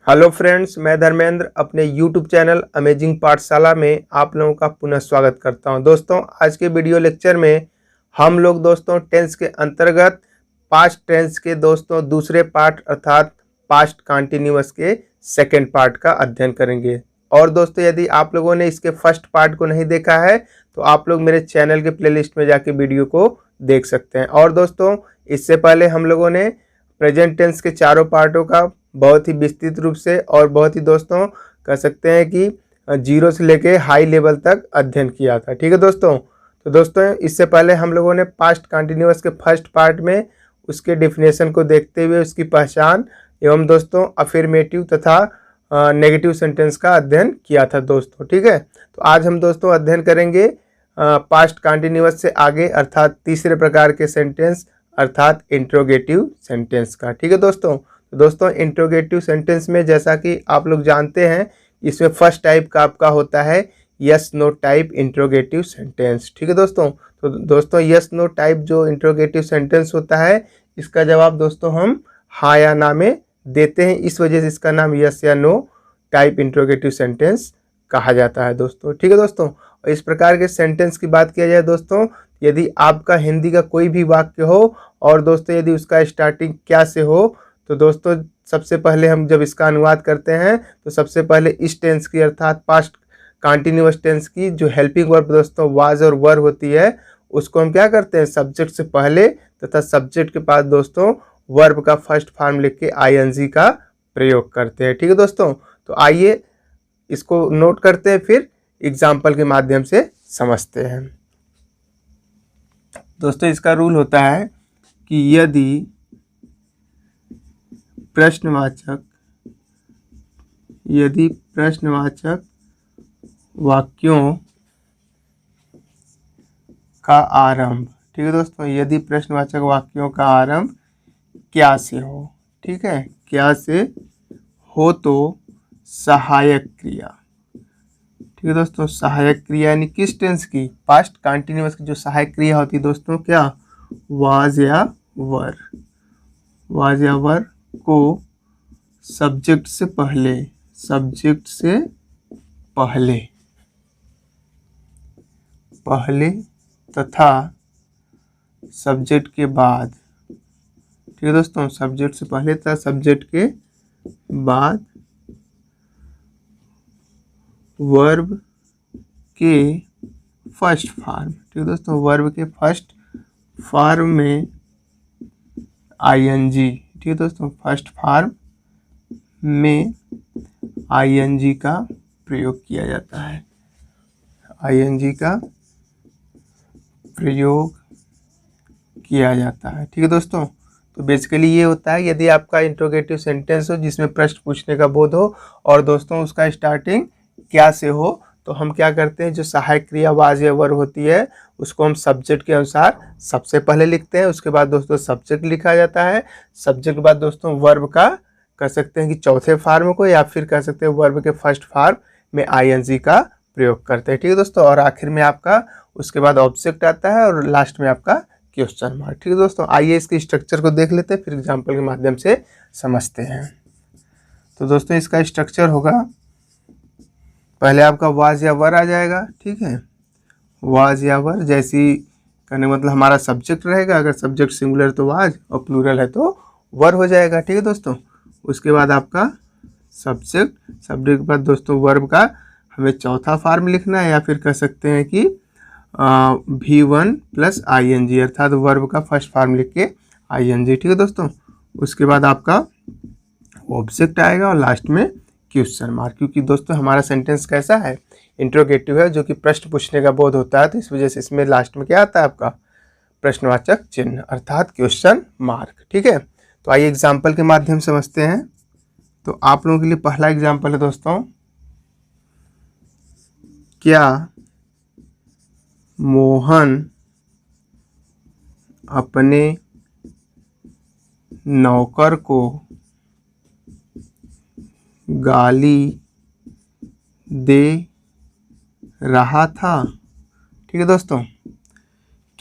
Hello friends, मैं धर्मेंद्र अपने YouTube channel amazing पाठशाला में आप लोगों का पुनः स्वागत करता हूं। दोस्तों, आज के वीडियो लेक्चर में हम लोग दोस्तों टेंस के अंतर्गत पास्ट टेंस के दोस्तों दूसरे पार्ट अर्थात पास्ट कंटिन्यूअस के सेकंड पार्ट का अध्ययन करेंगे। और दोस्तों, यदि आप लोगों ने इसके फर्स्ट पार्ट को नहीं देखा है तो आप लोग मेरे चैनल के प्लेलिस्ट में जाके वीडियो को देख सकते हैं। और दोस्तों, इससे पहले हम लोगों ने प्रेजेंट टेंस के चारों पार्टों का बहुत ही विस्तृत रूप से और बहुत ही दोस्तों कह सकते हैं कि जीरो से लेके हाई लेवल तक अध्ययन किया था। ठीक है दोस्तों। तो दोस्तों, इससे पहले हम लोगों ने पास्ट कंटिन्यूअस के फर्स्ट पार्ट में उसके डेफिनेशन को देखते हुए उसकी पहचान एवं दोस्तों अफर्मेटिव तथा नेगेटिव सेंटेंस का अध्ययन किया था दोस्तों। ठीक है, तो आज हम दोस्तों अध्ययन करेंगे पास्ट कंटिन्यूअस से आगे अर्थात तीसरे प्रकार के सेंटेंस अर्थात इंट्रोगेटिव सेंटेंस का। ठीक है दोस्तों। तो दोस्तों, इंट्रोगेटिव सेंटेंस में जैसा कि आप लोग जानते हैं इसमें फर्स्ट टाइप का आपका होता है yes no type interrogative sentence. ठीक है दोस्तों। तो दोस्तों, यस नो टाइप जो इंट्रोगेटिव सेंटेंस होता है इसका जवाब दोस्तों हम हाँ या ना में देते हैं, इस वजह से इसका नाम यस या नो टाइप इंट्रोगेटिव सेंटेंस कहा जाता है दोस्तों। ठीक है दोस्तों। और इस प्रकार के सेंटेंस की बात किया जाए दोस्तों, यदि आपका हिंदी का कोई भी वाक्य हो और दोस्तों यदि उसका स्टार्टिंग क्या से हो तो दोस्तों सबसे पहले हम जब इसका अनुवाद करते हैं तो सबसे पहले इस टेंस की अर्थात पास्ट कंटिन्यूअस टेंस की जो हेल्पिंग वर्ब दोस्तों वाज और वर होती है उसको हम क्या करते हैं सब्जेक्ट से पहले तथा सब्जेक्ट के पास दोस्तों वर्ब का फर्स्ट फॉर्म लिख के आईएनजी का प्रयोग करते हैं। ठीक है दोस्तों। तो आइए इसको नोट करते हैं, फिर एग्जाम्पल के माध्यम से समझते हैं। दोस्तों, इसका रूल होता है कि यदि प्रश्नवाचक वाक्यों का आरंभ, ठीक है दोस्तों, यदि प्रश्नवाचक वाक्यों का आरंभ क्या से हो, ठीक है, क्या से हो तो सहायक क्रिया, ठीक है दोस्तों, सहायक क्रिया यानी किस टेंस की, पास्ट कंटिन्यूअस की जो सहायक क्रिया होती है दोस्तों क्या, वाज या वर को सब्जेक्ट से पहले तथा सब्जेक्ट के बाद, ठीक है दोस्तों, सब्जेक्ट से पहले तथा सब्जेक्ट के बाद वर्ब के फर्स्ट फॉर्म, ठीक है दोस्तों, वर्ब के फर्स्ट फॉर्म में आईएनजी, ठीक है दोस्तों, फर्स्ट फॉर्म में आईएनजी का प्रयोग किया जाता है, आईएनजी का प्रयोग किया जाता है। ठीक है दोस्तों। तो बेसिकली ये होता है यदि आपका इंट्रोगेटिव सेंटेंस हो जिसमें प्रश्न पूछने का बोध हो और दोस्तों उसका स्टार्टिंग क्या से हो तो हम क्या करते हैं, जो सहायक क्रिया वाज या वर होती है उसको हम सब्जेक्ट के अनुसार सबसे पहले लिखते हैं, उसके बाद दोस्तों सब्जेक्ट लिखा जाता है, सब्जेक्ट के बाद दोस्तों वर्ब का कह सकते हैं कि चौथे फॉर्म को या फिर कह सकते हैं वर्ब के फर्स्ट फॉर्म में आईएनजी का प्रयोग करते हैं। ठीक है दोस्तों। और आखिर में आपका उसके बाद ऑब्जेक्ट आता है और लास्ट में आपका क्वेश्चन मार्क। ठीक है दोस्तों। आइए इसके स्ट्रक्चर को देख लेते हैं, फिर एग्जाम्पल के माध्यम से समझते हैं। तो दोस्तों इसका स्ट्रक्चर होगा, पहले आपका वाज या वर आ जाएगा, ठीक है, वाज या वर, जैसी कहने मतलब हमारा सब्जेक्ट रहेगा, अगर सब्जेक्ट सिंगुलर तो वाज और प्लूरल है तो वर हो जाएगा। ठीक है दोस्तों। उसके बाद आपका सब्जेक्ट के बाद दोस्तों वर्ब का हमें चौथा फॉर्म लिखना है या फिर कह सकते हैं कि V1 प्लस ING अर्थात वर्ब का फर्स्ट फॉर्म लिख के ING। ठीक है दोस्तों। उसके बाद आपका ऑब्जेक्ट आएगा और लास्ट में क्वेश्चन मार्क, क्योंकि दोस्तों हमारा सेंटेंस कैसा है, इंट्रोगेटिव है जो कि प्रश्न पूछने का बोध होता है, तो इस वजह से इसमें लास्ट में क्या आता है आपका प्रश्नवाचक चिन्ह अर्थात क्वेश्चन मार्क। ठीक है। तो आइए एग्जाम्पल के माध्यम से समझते हैं। तो आप लोगों के लिए पहला एग्जाम्पल है दोस्तों, क्या मोहन अपने नौकर को गाली दे रहा था। ठीक है दोस्तों,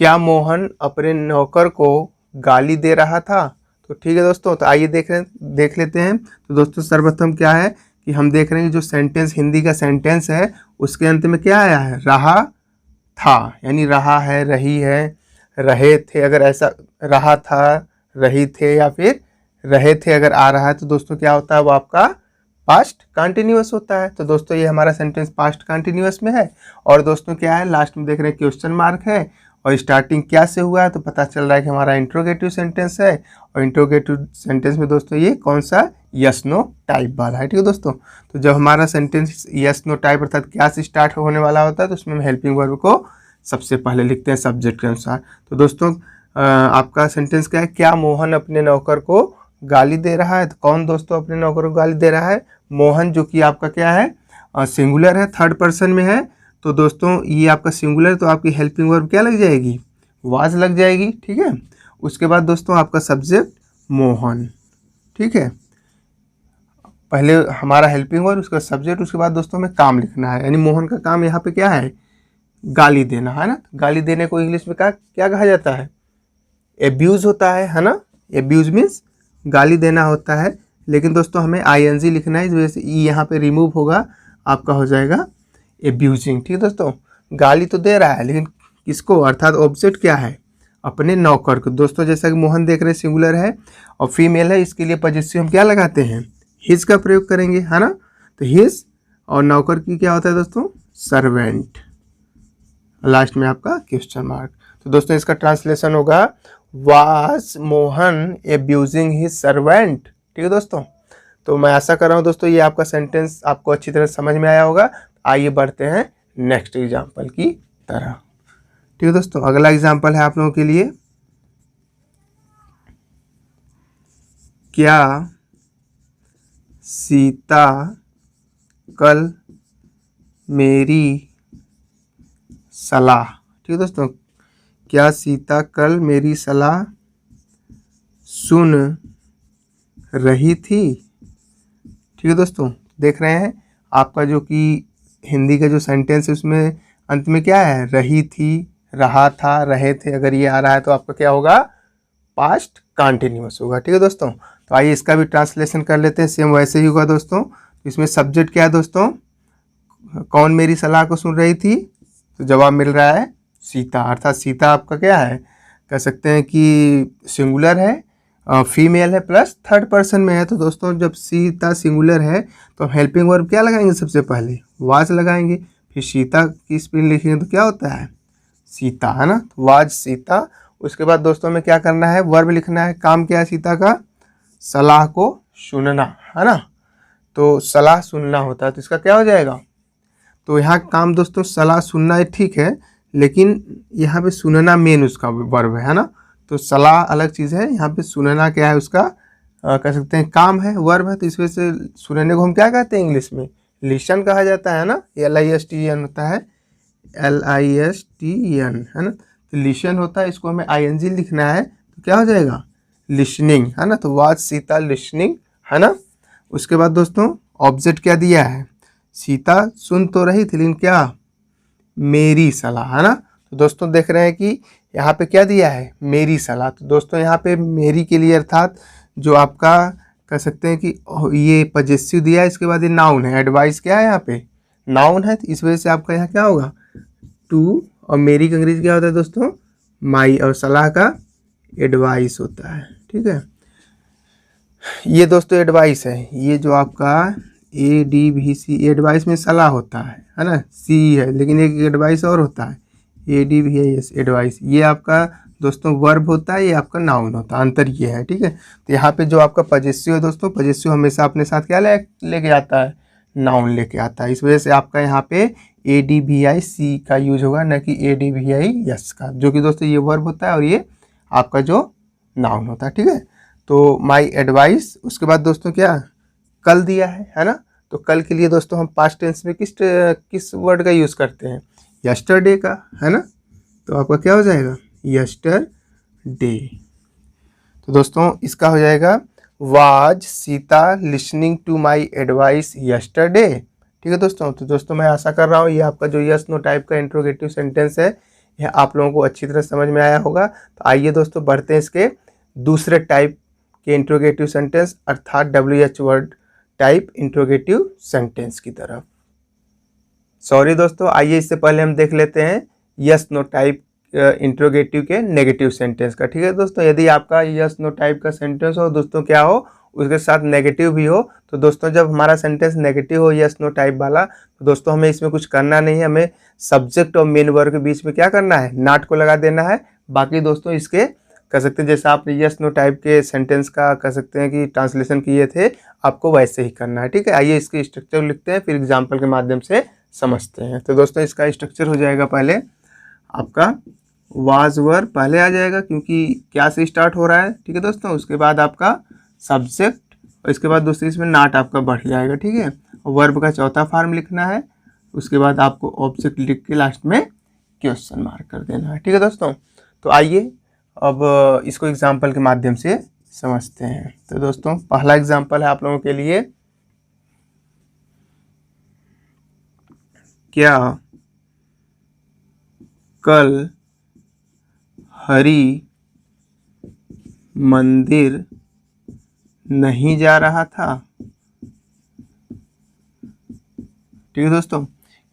क्या मोहन अपने नौकर को गाली दे रहा था। तो ठीक है दोस्तों, तो आइए देख लेते हैं। तो दोस्तों सर्वप्रथम क्या है कि हम देख रहे हैं जो सेंटेंस, हिंदी का सेंटेंस है, उसके अंत में क्या आया है, रहा था, यानी रहा है, रही है, रहे थे, अगर ऐसा रहा था, रही थे या फिर रहे थे अगर आ रहा है तो दोस्तों क्या होता है, वो आपका पास्ट कंटिन्यूअस होता है। तो दोस्तों ये हमारा सेंटेंस पास्ट कंटिन्यूअस में है। और दोस्तों क्या है, लास्ट में देख रहे हैं क्वेश्चन मार्क है, और स्टार्टिंग क्या से हुआ है, तो पता चल रहा है कि हमारा इंट्रोगेटिव सेंटेंस है। और इंट्रोगेटिव सेंटेंस में दोस्तों ये कौन सा, यस नो टाइप वाला है। ठीक है दोस्तों, तो जब हमारा सेंटेंस यस नो टाइप अर्थात क्या से स्टार्ट होने वाला होता है तो उसमें हम हेल्पिंग वर्ब को सबसे पहले लिखते हैं सब्जेक्ट के अनुसार। तो दोस्तों आपका सेंटेंस क्या है, क्या मोहन अपने नौकर को गाली दे रहा है। तो कौन दोस्तों अपने नौकर को गाली दे रहा है, मोहन, जो कि आपका क्या है, सिंगुलर है, थर्ड पर्सन में है। तो दोस्तों ये आपका सिंगुलर, तो आपकी हेल्पिंग वर्ब क्या लग जाएगी, वाज लग जाएगी। ठीक है, उसके बाद दोस्तों आपका सब्जेक्ट मोहन। ठीक है, पहले हमारा हेल्पिंग वर्ब, उसका सब्जेक्ट, उसके बाद दोस्तों हमें काम लिखना है, यानी मोहन का काम यहाँ पे क्या है, गाली देना है ना। गाली देने को इंग्लिश में क्या कहा जाता है, एब्यूज होता है ना। एब्यूज मीन्स गाली देना होता है, लेकिन दोस्तों हमें आईएनजी लिखना है, इस वजह से ई यहाँ पे रिमूव होगा, आपका हो जाएगा एब्यूजिंग। ठीक है दोस्तों, गाली तो दे रहा है लेकिन किसको, अर्थात ऑब्जेक्ट क्या है, अपने नौकर को। दोस्तों जैसा कि मोहन देख रहे हैं सिंगुलर है और फीमेल है, इसके लिए पॉजेसिव हम क्या लगाते हैं, हिज का प्रयोग करेंगे है ना। तो हिज, और नौकर की क्या होता है दोस्तों, सर्वेंट, लास्ट में आपका क्वेश्चन मार्क। तो दोस्तों इसका ट्रांसलेशन होगा, was Mohan abusing his servant. ठीक है दोस्तों, तो मैं आशा कर रहा हूँ दोस्तों ये आपका सेंटेंस आपको अच्छी तरह समझ में आया होगा। आइए बढ़ते हैं नेक्स्ट एग्जाम्पल की तरह। ठीक है दोस्तों, अगला एग्जाम्पल है आप लोगों के लिए, क्या सीता कल मेरी सलाह। ठीक है दोस्तों, क्या सीता कल मेरी सलाह सुन रही थी। ठीक है दोस्तों, देख रहे हैं आपका जो कि हिंदी का जो सेंटेंस है उसमें अंत में क्या है, रही थी, रहा था, रहे थे, अगर ये आ रहा है तो आपका क्या होगा, पास्ट कंटिन्यूअस होगा। ठीक है दोस्तों, तो आइए इसका भी ट्रांसलेशन कर लेते हैं, सेम वैसे ही होगा दोस्तों। इसमें सब्जेक्ट क्या है दोस्तों, कौन मेरी सलाह को सुन रही थी, तो जवाब मिल रहा है सीता, अर्थात सीता आपका क्या है, कह सकते हैं कि सिंगुलर है, फीमेल है, प्लस थर्ड पर्सन में है। तो दोस्तों जब सीता सिंगुलर है तो हम हेल्पिंग वर्ब क्या लगाएंगे, सबसे पहले वाज लगाएंगे, फिर सीता की स्पेलिंग लिखेंगे तो क्या होता है, सीता है ना, तो वाज सीता। उसके बाद दोस्तों में क्या करना है, वर्ब लिखना है, काम क्या है सीता का, सलाह को सुनना है ना। तो सलाह सुनना होता है, तो इसका क्या हो जाएगा, तो यहाँ काम दोस्तों सलाह सुनना ठीक है, लेकिन यहाँ पे सुनना मेन उसका वर्ब है ना। तो सलाह अलग चीज़ है, यहाँ पे सुनना क्या है उसका, कह सकते हैं काम है, वर्ब है। तो इस वजह से सुनने को हम क्या कहते हैं इंग्लिश में, लिसन कहा जाता है ना, LISTEN होता है, LISTEN है ना। तो लिसन होता है, इसको हमें ING लिखना है, तो क्या हो जाएगा, लिसनिंग है ना। तो वाज सीता लिसनिंग है ना। उसके बाद दोस्तों ऑब्जेक्ट क्या दिया है, सीता सुन तो रही थी लेकिन क्या, मेरी सलाह है ना। तो दोस्तों देख रहे हैं कि यहाँ पे क्या दिया है, मेरी सलाह। तो दोस्तों यहाँ पे मेरी के लिए अर्थात जो आपका कह सकते हैं कि ये पजेसिव दिया है, इसके बाद ये नाउन है, एडवाइस क्या है यहाँ पे, नाउन है, तो इस वजह से आपका यहाँ क्या होगा, टू, और मेरी का अंग्रेजी क्या होता है दोस्तों, माई, और सलाह का एडवाइस होता है। ठीक है, ये दोस्तों एडवाइस है, ये जो आपका ADVC, एडवाइस में सलाह होता है ना, सी है, लेकिन एक एडवाइस और होता है ADVIS, एडवाइस, ये आपका दोस्तों वर्ब होता है, ये आपका नाउन होता है, अंतर ये है। ठीक है, तो यहाँ पे जो आपका पजेसिव है दोस्तों, पजेसिव हमेशा अपने साथ क्या लेके आता है, नाउन लेके आता है। इस वजह से आपका यहाँ पे ADVIC का यूज होगा, न कि ADVIS का, जो कि दोस्तों ये वर्ब होता है और ये आपका जो नाउन होता है। ठीक है, तो माई एडवाइस। उसके बाद दोस्तों क्या कल दिया है ना। तो कल के लिए दोस्तों हम पास्ट टेंस में किस वर्ड का यूज़ करते हैं, यस्टरडे का है ना। तो आपका क्या हो जाएगा, यस्टरडे। तो दोस्तों इसका हो जाएगा, was Sita listening to my advice yesterday. ठीक है दोस्तों, तो दोस्तों मैं आशा कर रहा हूँ ये आपका जो यस नो टाइप का इंट्रोगेटिव सेंटेंस है यह आप लोगों को अच्छी तरह समझ में आया होगा। तो आइए दोस्तों बढ़ते हैं इसके दूसरे टाइप के इंट्रोगेटिव सेंटेंस अर्थात WH word type interrogative sentence की तरफ। सॉरी दोस्तों, आइए इससे पहले हम देख लेते हैं यस नो टाइप इंट्रोगेटिव के नेगेटिव सेंटेंस का। ठीक है दोस्तों, यदि आपका यस नो टाइप का सेंटेंस हो दोस्तों क्या हो, उसके साथ नेगेटिव भी हो, तो दोस्तों जब हमारा सेंटेंस नेगेटिव हो यस नो टाइप वाला, तो दोस्तों हमें इसमें कुछ करना नहीं है, हमें सब्जेक्ट और मेन वर्ब के बीच में क्या करना है, नॉट को लगा देना है। बाकी दोस्तों इसके कह सकते हैं जैसा आपने यस नो टाइप के सेंटेंस का कह सकते हैं कि ट्रांसलेशन किए थे, आपको वैसे ही करना है। ठीक है, आइए इसके स्ट्रक्चर लिखते हैं, फिर एग्जाम्पल के माध्यम से समझते हैं। तो दोस्तों इसका स्ट्रक्चर हो जाएगा, पहले आपका वाज वर्ब पहले आ जाएगा क्योंकि क्या से स्टार्ट हो रहा है। ठीक है दोस्तों, उसके बाद आपका सब्जेक्ट और इसके बाद दूसरी इसमें नॉट आपका बढ़ जाएगा। ठीक है, वर्ब का चौथा फॉर्म लिखना है, उसके बाद आपको ऑब्जेक्ट लिख के लास्ट में क्वेश्चन मार्क कर देना है। ठीक है दोस्तों, तो आइए अब इसको एग्जाम्पल के माध्यम से समझते हैं। तो दोस्तों पहला एग्जाम्पल है आप लोगों के लिए, क्या कल हरि मंदिर नहीं जा रहा था। ठीक है दोस्तों,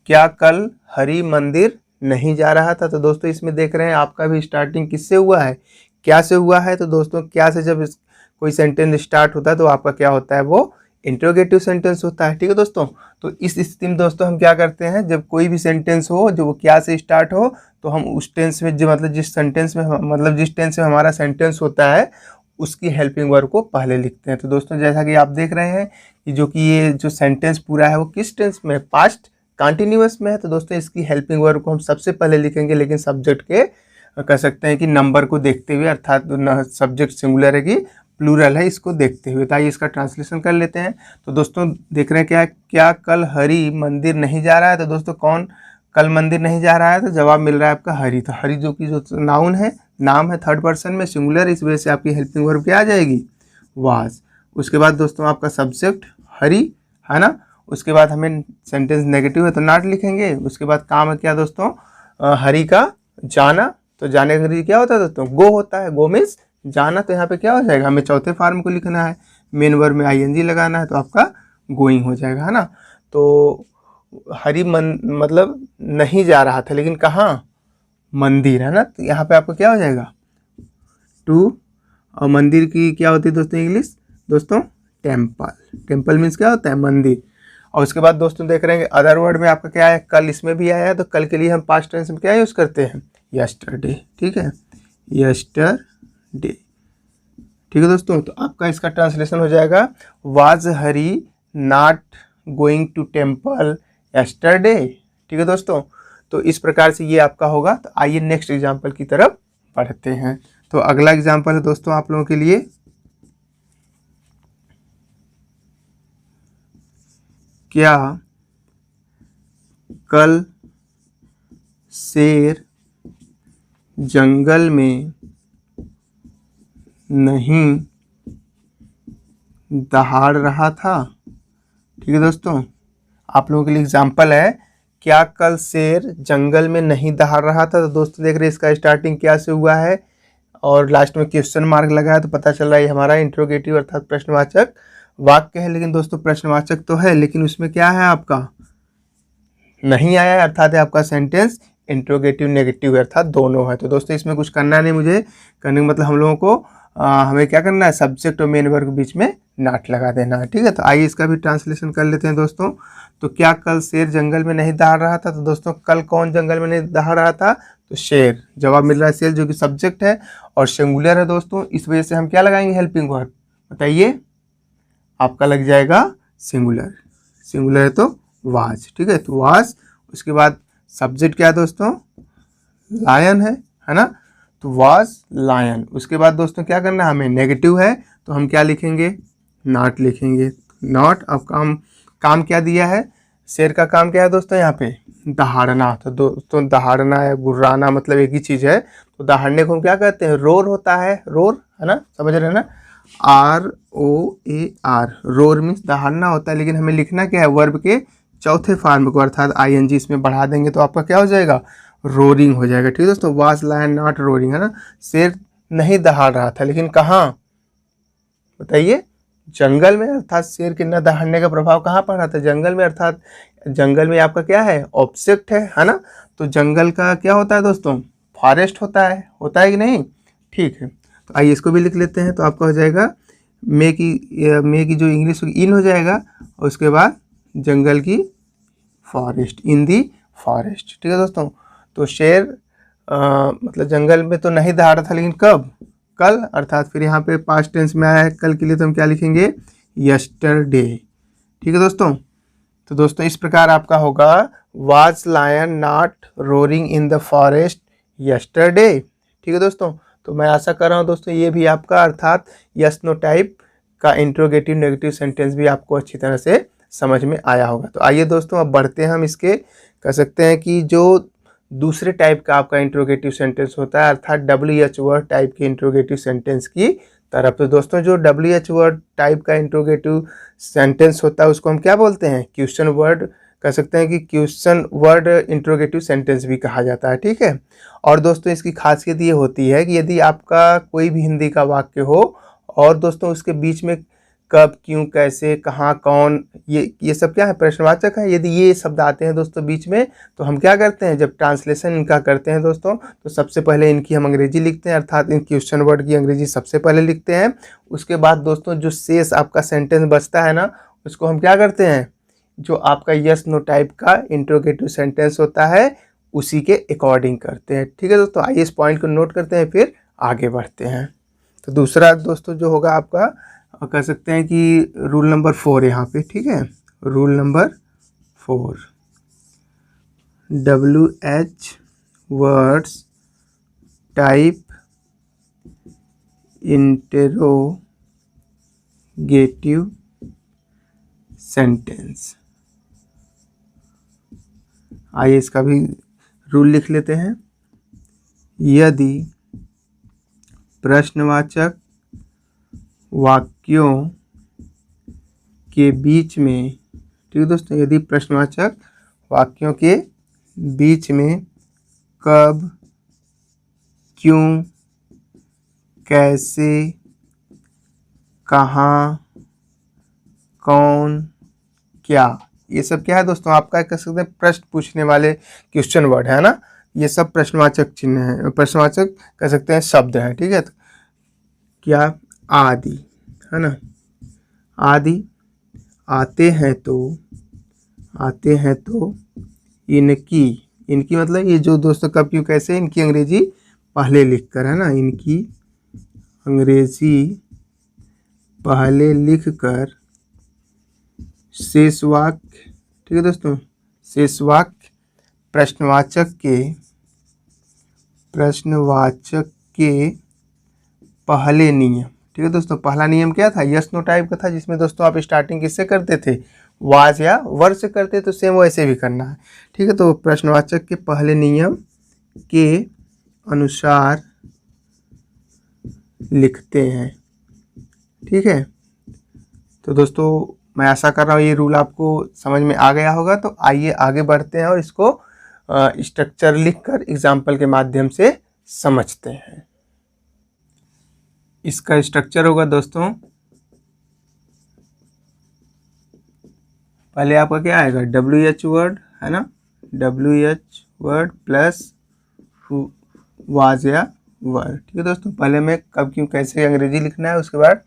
क्या कल हरि मंदिर नहीं जा रहा था। तो दोस्तों इसमें देख रहे हैं आपका भी स्टार्टिंग किससे हुआ है, क्या से हुआ है। तो दोस्तों क्या से जब कोई सेंटेंस स्टार्ट होता है तो आपका क्या होता है, वो इंट्रोगेटिव सेंटेंस होता है। ठीक है दोस्तों, तो इस स्थिति में दोस्तों हम क्या करते हैं, जब कोई भी सेंटेंस हो जो वो क्या से स्टार्ट हो, तो हम उस टेंस में जो मतलब जिस सेंटेंस में जिस टेंस में हमारा सेंटेंस होता है उसकी हेल्पिंग वर्ब को पहले लिखते हैं। तो दोस्तों जैसा कि आप देख रहे हैं कि जो कि ये जो सेंटेंस पूरा है वो किस टेंस में, पास्ट कंटिन्यूअस में है। तो दोस्तों इसकी हेल्पिंग वर्ब को हम सबसे पहले लिखेंगे, लेकिन सब्जेक्ट के कह सकते हैं कि नंबर को देखते हुए, अर्थात सब्जेक्ट सिंगुलर है कि प्लूरल है इसको देखते हुए। तो आइए इसका ट्रांसलेशन कर लेते हैं। तो दोस्तों देख रहे हैं क्या कल हरि मंदिर नहीं जा रहा है। तो दोस्तों कौन कल मंदिर नहीं जा रहा है, तो जवाब मिल रहा है आपका हरि। तो हरि जो कि जो नाउन है, नाम है, थर्ड पर्सन में सिंगुलर, इस वजह से आपकी हेल्पिंग वर्ब क्या आ जाएगी, वाज। उसके बाद दोस्तों आपका सब्जेक्ट हरि है ना, उसके बाद हमें सेंटेंस नेगेटिव है तो नॉट लिखेंगे। उसके बाद काम है क्या दोस्तों, हरि का जाना। तो जाने का क्या होता है दोस्तों, गो होता है, गो मीन्स जाना। तो यहाँ पे क्या हो जाएगा, हमें चौथे फॉर्म को लिखना है, मेन वर्ब में ING लगाना है, तो आपका गोइंग हो जाएगा है ना। तो हरि मतलब नहीं जा रहा था, लेकिन कहाँ, मंदिर है ना। तो यहाँ पे आपको क्या हो जाएगा, टू, और मंदिर की क्या होती है दोस्तों इंग्लिश, दोस्तों टेम्पल। टेम्पल मीन्स क्या होता है, मंदिर। और उसके बाद दोस्तों देख रहे हैं अदर वर्ड में आपका क्या है, कल इसमें भी आया है। तो कल के लिए हम पास्ट टेंस में क्या यूज़ करते हैं, यस्टरडे। ठीक है, यस्टरडे। ठीक है दोस्तों, तो आपका इसका ट्रांसलेशन हो जाएगा, was Hari not going to temple yesterday. ठीक है दोस्तों, तो इस प्रकार से ये आपका होगा। तो आइए नेक्स्ट एग्जाम्पल की तरफ बढ़ते हैं। तो अगला एग्जाम्पल है दोस्तों आप लोगों के लिए, क्या कल शेर जंगल में नहीं दहाड़ रहा था। ठीक है दोस्तों, आप लोगों के लिए एग्जाम्पल है, क्या कल शेर जंगल में नहीं दहाड़ रहा था। तो दोस्तों देख रहे हैं इसका स्टार्टिंग क्या से हुआ है और लास्ट में क्वेश्चन मार्क लगा है, तो पता चल रहा है हमारा इंट्रोगेटिव अर्थात प्रश्नवाचक वाक्य है। लेकिन दोस्तों प्रश्नवाचक तो है, लेकिन उसमें क्या है, आपका नहीं आया है, अर्थात है आपका सेंटेंस इंट्रोगेटिव नेगेटिव अर्थात दोनों है। तो दोस्तों इसमें कुछ करना नहीं मुझे, करने का मतलब हम लोगों को हमें क्या करना है, सब्जेक्ट और मेन वर्ब के बीच में नॉट लगा देना है। ठीक है, तो आइए इसका भी ट्रांसलेशन कर लेते हैं दोस्तों। तो क्या कल शेर जंगल में नहीं दहाड़ रहा था। तो दोस्तों कल कौन जंगल में नहीं दहाड़ रहा था, तो शेर। जवाब मिल रहा है शेर, जो कि सब्जेक्ट है और सिंगुलर है दोस्तों, इस वजह से हम क्या लगाएंगे, हेल्पिंग वर्ब। बताइए, आपका लग जाएगा सिंगुलर। सिंगुलर है तो वाज। ठीक है, तो वाज। उसके बाद सब्जेक्ट क्या है दोस्तों, लायन है ना, तो वाज लायन। उसके बाद दोस्तों क्या करना है, हमें नेगेटिव है तो हम क्या लिखेंगे, नॉट लिखेंगे। नॉट। अब काम क्या दिया है, शेर का काम क्या है दोस्तों, यहाँ पे दहाड़ना। तो दोस्तों दहाड़ना या गुर्राना मतलब एक ही चीज़ है। तो दहाड़ने को हम क्या कहते हैं, रोर होता है, रोर है ना, समझ रहे हैं ना, ROAR, रोर मीन्स दहाड़ना होता है। लेकिन हमें लिखना क्या है, वर्ब के चौथे फॉर्म को अर्थात ING इसमें बढ़ा देंगे तो आपका क्या हो जाएगा, रोरिंग हो जाएगा। ठीक है दोस्तों, वाज लायन नॉट रोरिंग है ना, शेर नहीं दहाड़ रहा था, लेकिन कहाँ, बताइए। जंगल में, अर्थात शेर के न दहाड़ने का प्रभाव कहाँ पड़ रहा था? जंगल में, अर्थात जंगल में आपका क्या है? ऑब्जेक्ट है ना। तो जंगल का क्या होता है दोस्तों? फॉरेस्ट होता है कि नहीं? ठीक है, तो आइए इसको भी लिख लेते हैं। तो आपका हो जाएगा मे की जो इंग्लिश इन हो जाएगा, और उसके बाद जंगल की फॉरेस्ट, इन दी फॉरेस्ट। ठीक है दोस्तों। तो शेर मतलब जंगल में तो नहीं दहाड़ा था, लेकिन कब? कल, अर्थात फिर यहाँ पे पास्ट टेंस में आया है कल के लिए, तो हम क्या लिखेंगे? यस्टरडे। ठीक है दोस्तों। तो दोस्तों इस प्रकार आपका होगा was lion not roaring in the forest yesterday. ठीक है दोस्तों। तो मैं आशा कर रहा हूँ दोस्तों ये भी आपका, अर्थात यस नो टाइप का इंट्रोगेटिव नेगेटिव सेंटेंस भी आपको अच्छी तरह से समझ में आया होगा। तो आइए दोस्तों अब बढ़ते हैं हम इसके, कह सकते हैं कि जो दूसरे टाइप का आपका इंट्रोगेटिव सेंटेंस होता है, अर्थात WH वर्ड टाइप के इंट्रोगेटिव सेंटेंस की तरफ। तो दोस्तों जो WH वर्ड टाइप का इंट्रोगेटिव सेंटेंस होता है उसको हम क्या बोलते हैं? क्वेश्चन वर्ड, कह सकते हैं कि क्वेश्चन वर्ड इंट्रोगेटिव सेंटेंस भी कहा जाता है। ठीक है। और दोस्तों इसकी खासियत ये होती है कि यदि आपका कोई भी हिंदी का वाक्य हो और दोस्तों उसके बीच में कब, क्यों, कैसे, कहाँ, कौन, ये सब क्या है? प्रश्नवाचक है। यदि ये शब्द आते हैं दोस्तों बीच में, तो हम क्या करते हैं? जब ट्रांसलेशन इनका करते हैं दोस्तों, तो सबसे पहले इनकी हम अंग्रेजी लिखते हैं, अर्थात इन क्वेश्चन वर्ड की अंग्रेजी सबसे पहले लिखते हैं। उसके बाद दोस्तों जो शेष आपका सेंटेंस बचता है ना, उसको हम क्या करते हैं? जो आपका यस नो टाइप का इंट्रोगेटिव सेंटेंस होता है उसी के अकॉर्डिंग करते हैं। ठीक है दोस्तों। आइए इस पॉइंट को नोट करते हैं, फिर आगे बढ़ते हैं। तो दूसरा दोस्तों जो होगा आपका, कह सकते हैं कि रूल नंबर 4 यहाँ पे। ठीक है, rule number 4, WH words type interrogative sentence. आइए इसका भी रूल लिख लेते हैं। यदि प्रश्नवाचक वाक्यों के बीच में, ठीक है दोस्तों, यदि प्रश्नवाचक वाक्यों के बीच में कब, क्यों, कैसे, कहाँ, कौन, क्या, ये सब क्या है दोस्तों? आपका कह सकते हैं प्रश्न पूछने वाले क्वेश्चन वर्ड है ना। ये सब प्रश्नवाचक चिन्ह है, प्रश्नवाचक कह सकते हैं शब्द है। ठीक है। तो क्या? आदि, है ना। आदि, आते हैं तो, इनकी मतलब ये जो दोस्तों कब, क्यों, कैसे, इनकी अंग्रेजी पहले लिखकर, है ना। इनकी अंग्रेजी पहले लिखकर शेष वाक्य, ठीक है दोस्तों, शेष वाक्य प्रश्नवाचक के पहले नियम। ठीक है दोस्तों। पहला नियम क्या था? यस नो टाइप का था, जिसमें दोस्तों आप स्टार्टिंग किससे करते थे? वाज या वर से करते, तो सेम वैसे भी करना है। ठीक है। तो प्रश्नवाचक के पहले नियम के अनुसार लिखते हैं। ठीक है। तो दोस्तों मैं आशा कर रहा हूँ ये रूल आपको समझ में आ गया होगा। तो आइए आगे बढ़ते हैं और इसको स्ट्रक्चर लिखकर एग्जाम्पल के माध्यम से समझते हैं। इसका स्ट्रक्चर होगा दोस्तों, पहले आपका क्या आएगा? WH वर्ड, है ना। WH वर्ड प्लस वाज या वर। ठीक है दोस्तों। पहले में कब, क्यों, कैसे अंग्रेजी लिखना है, उसके बाद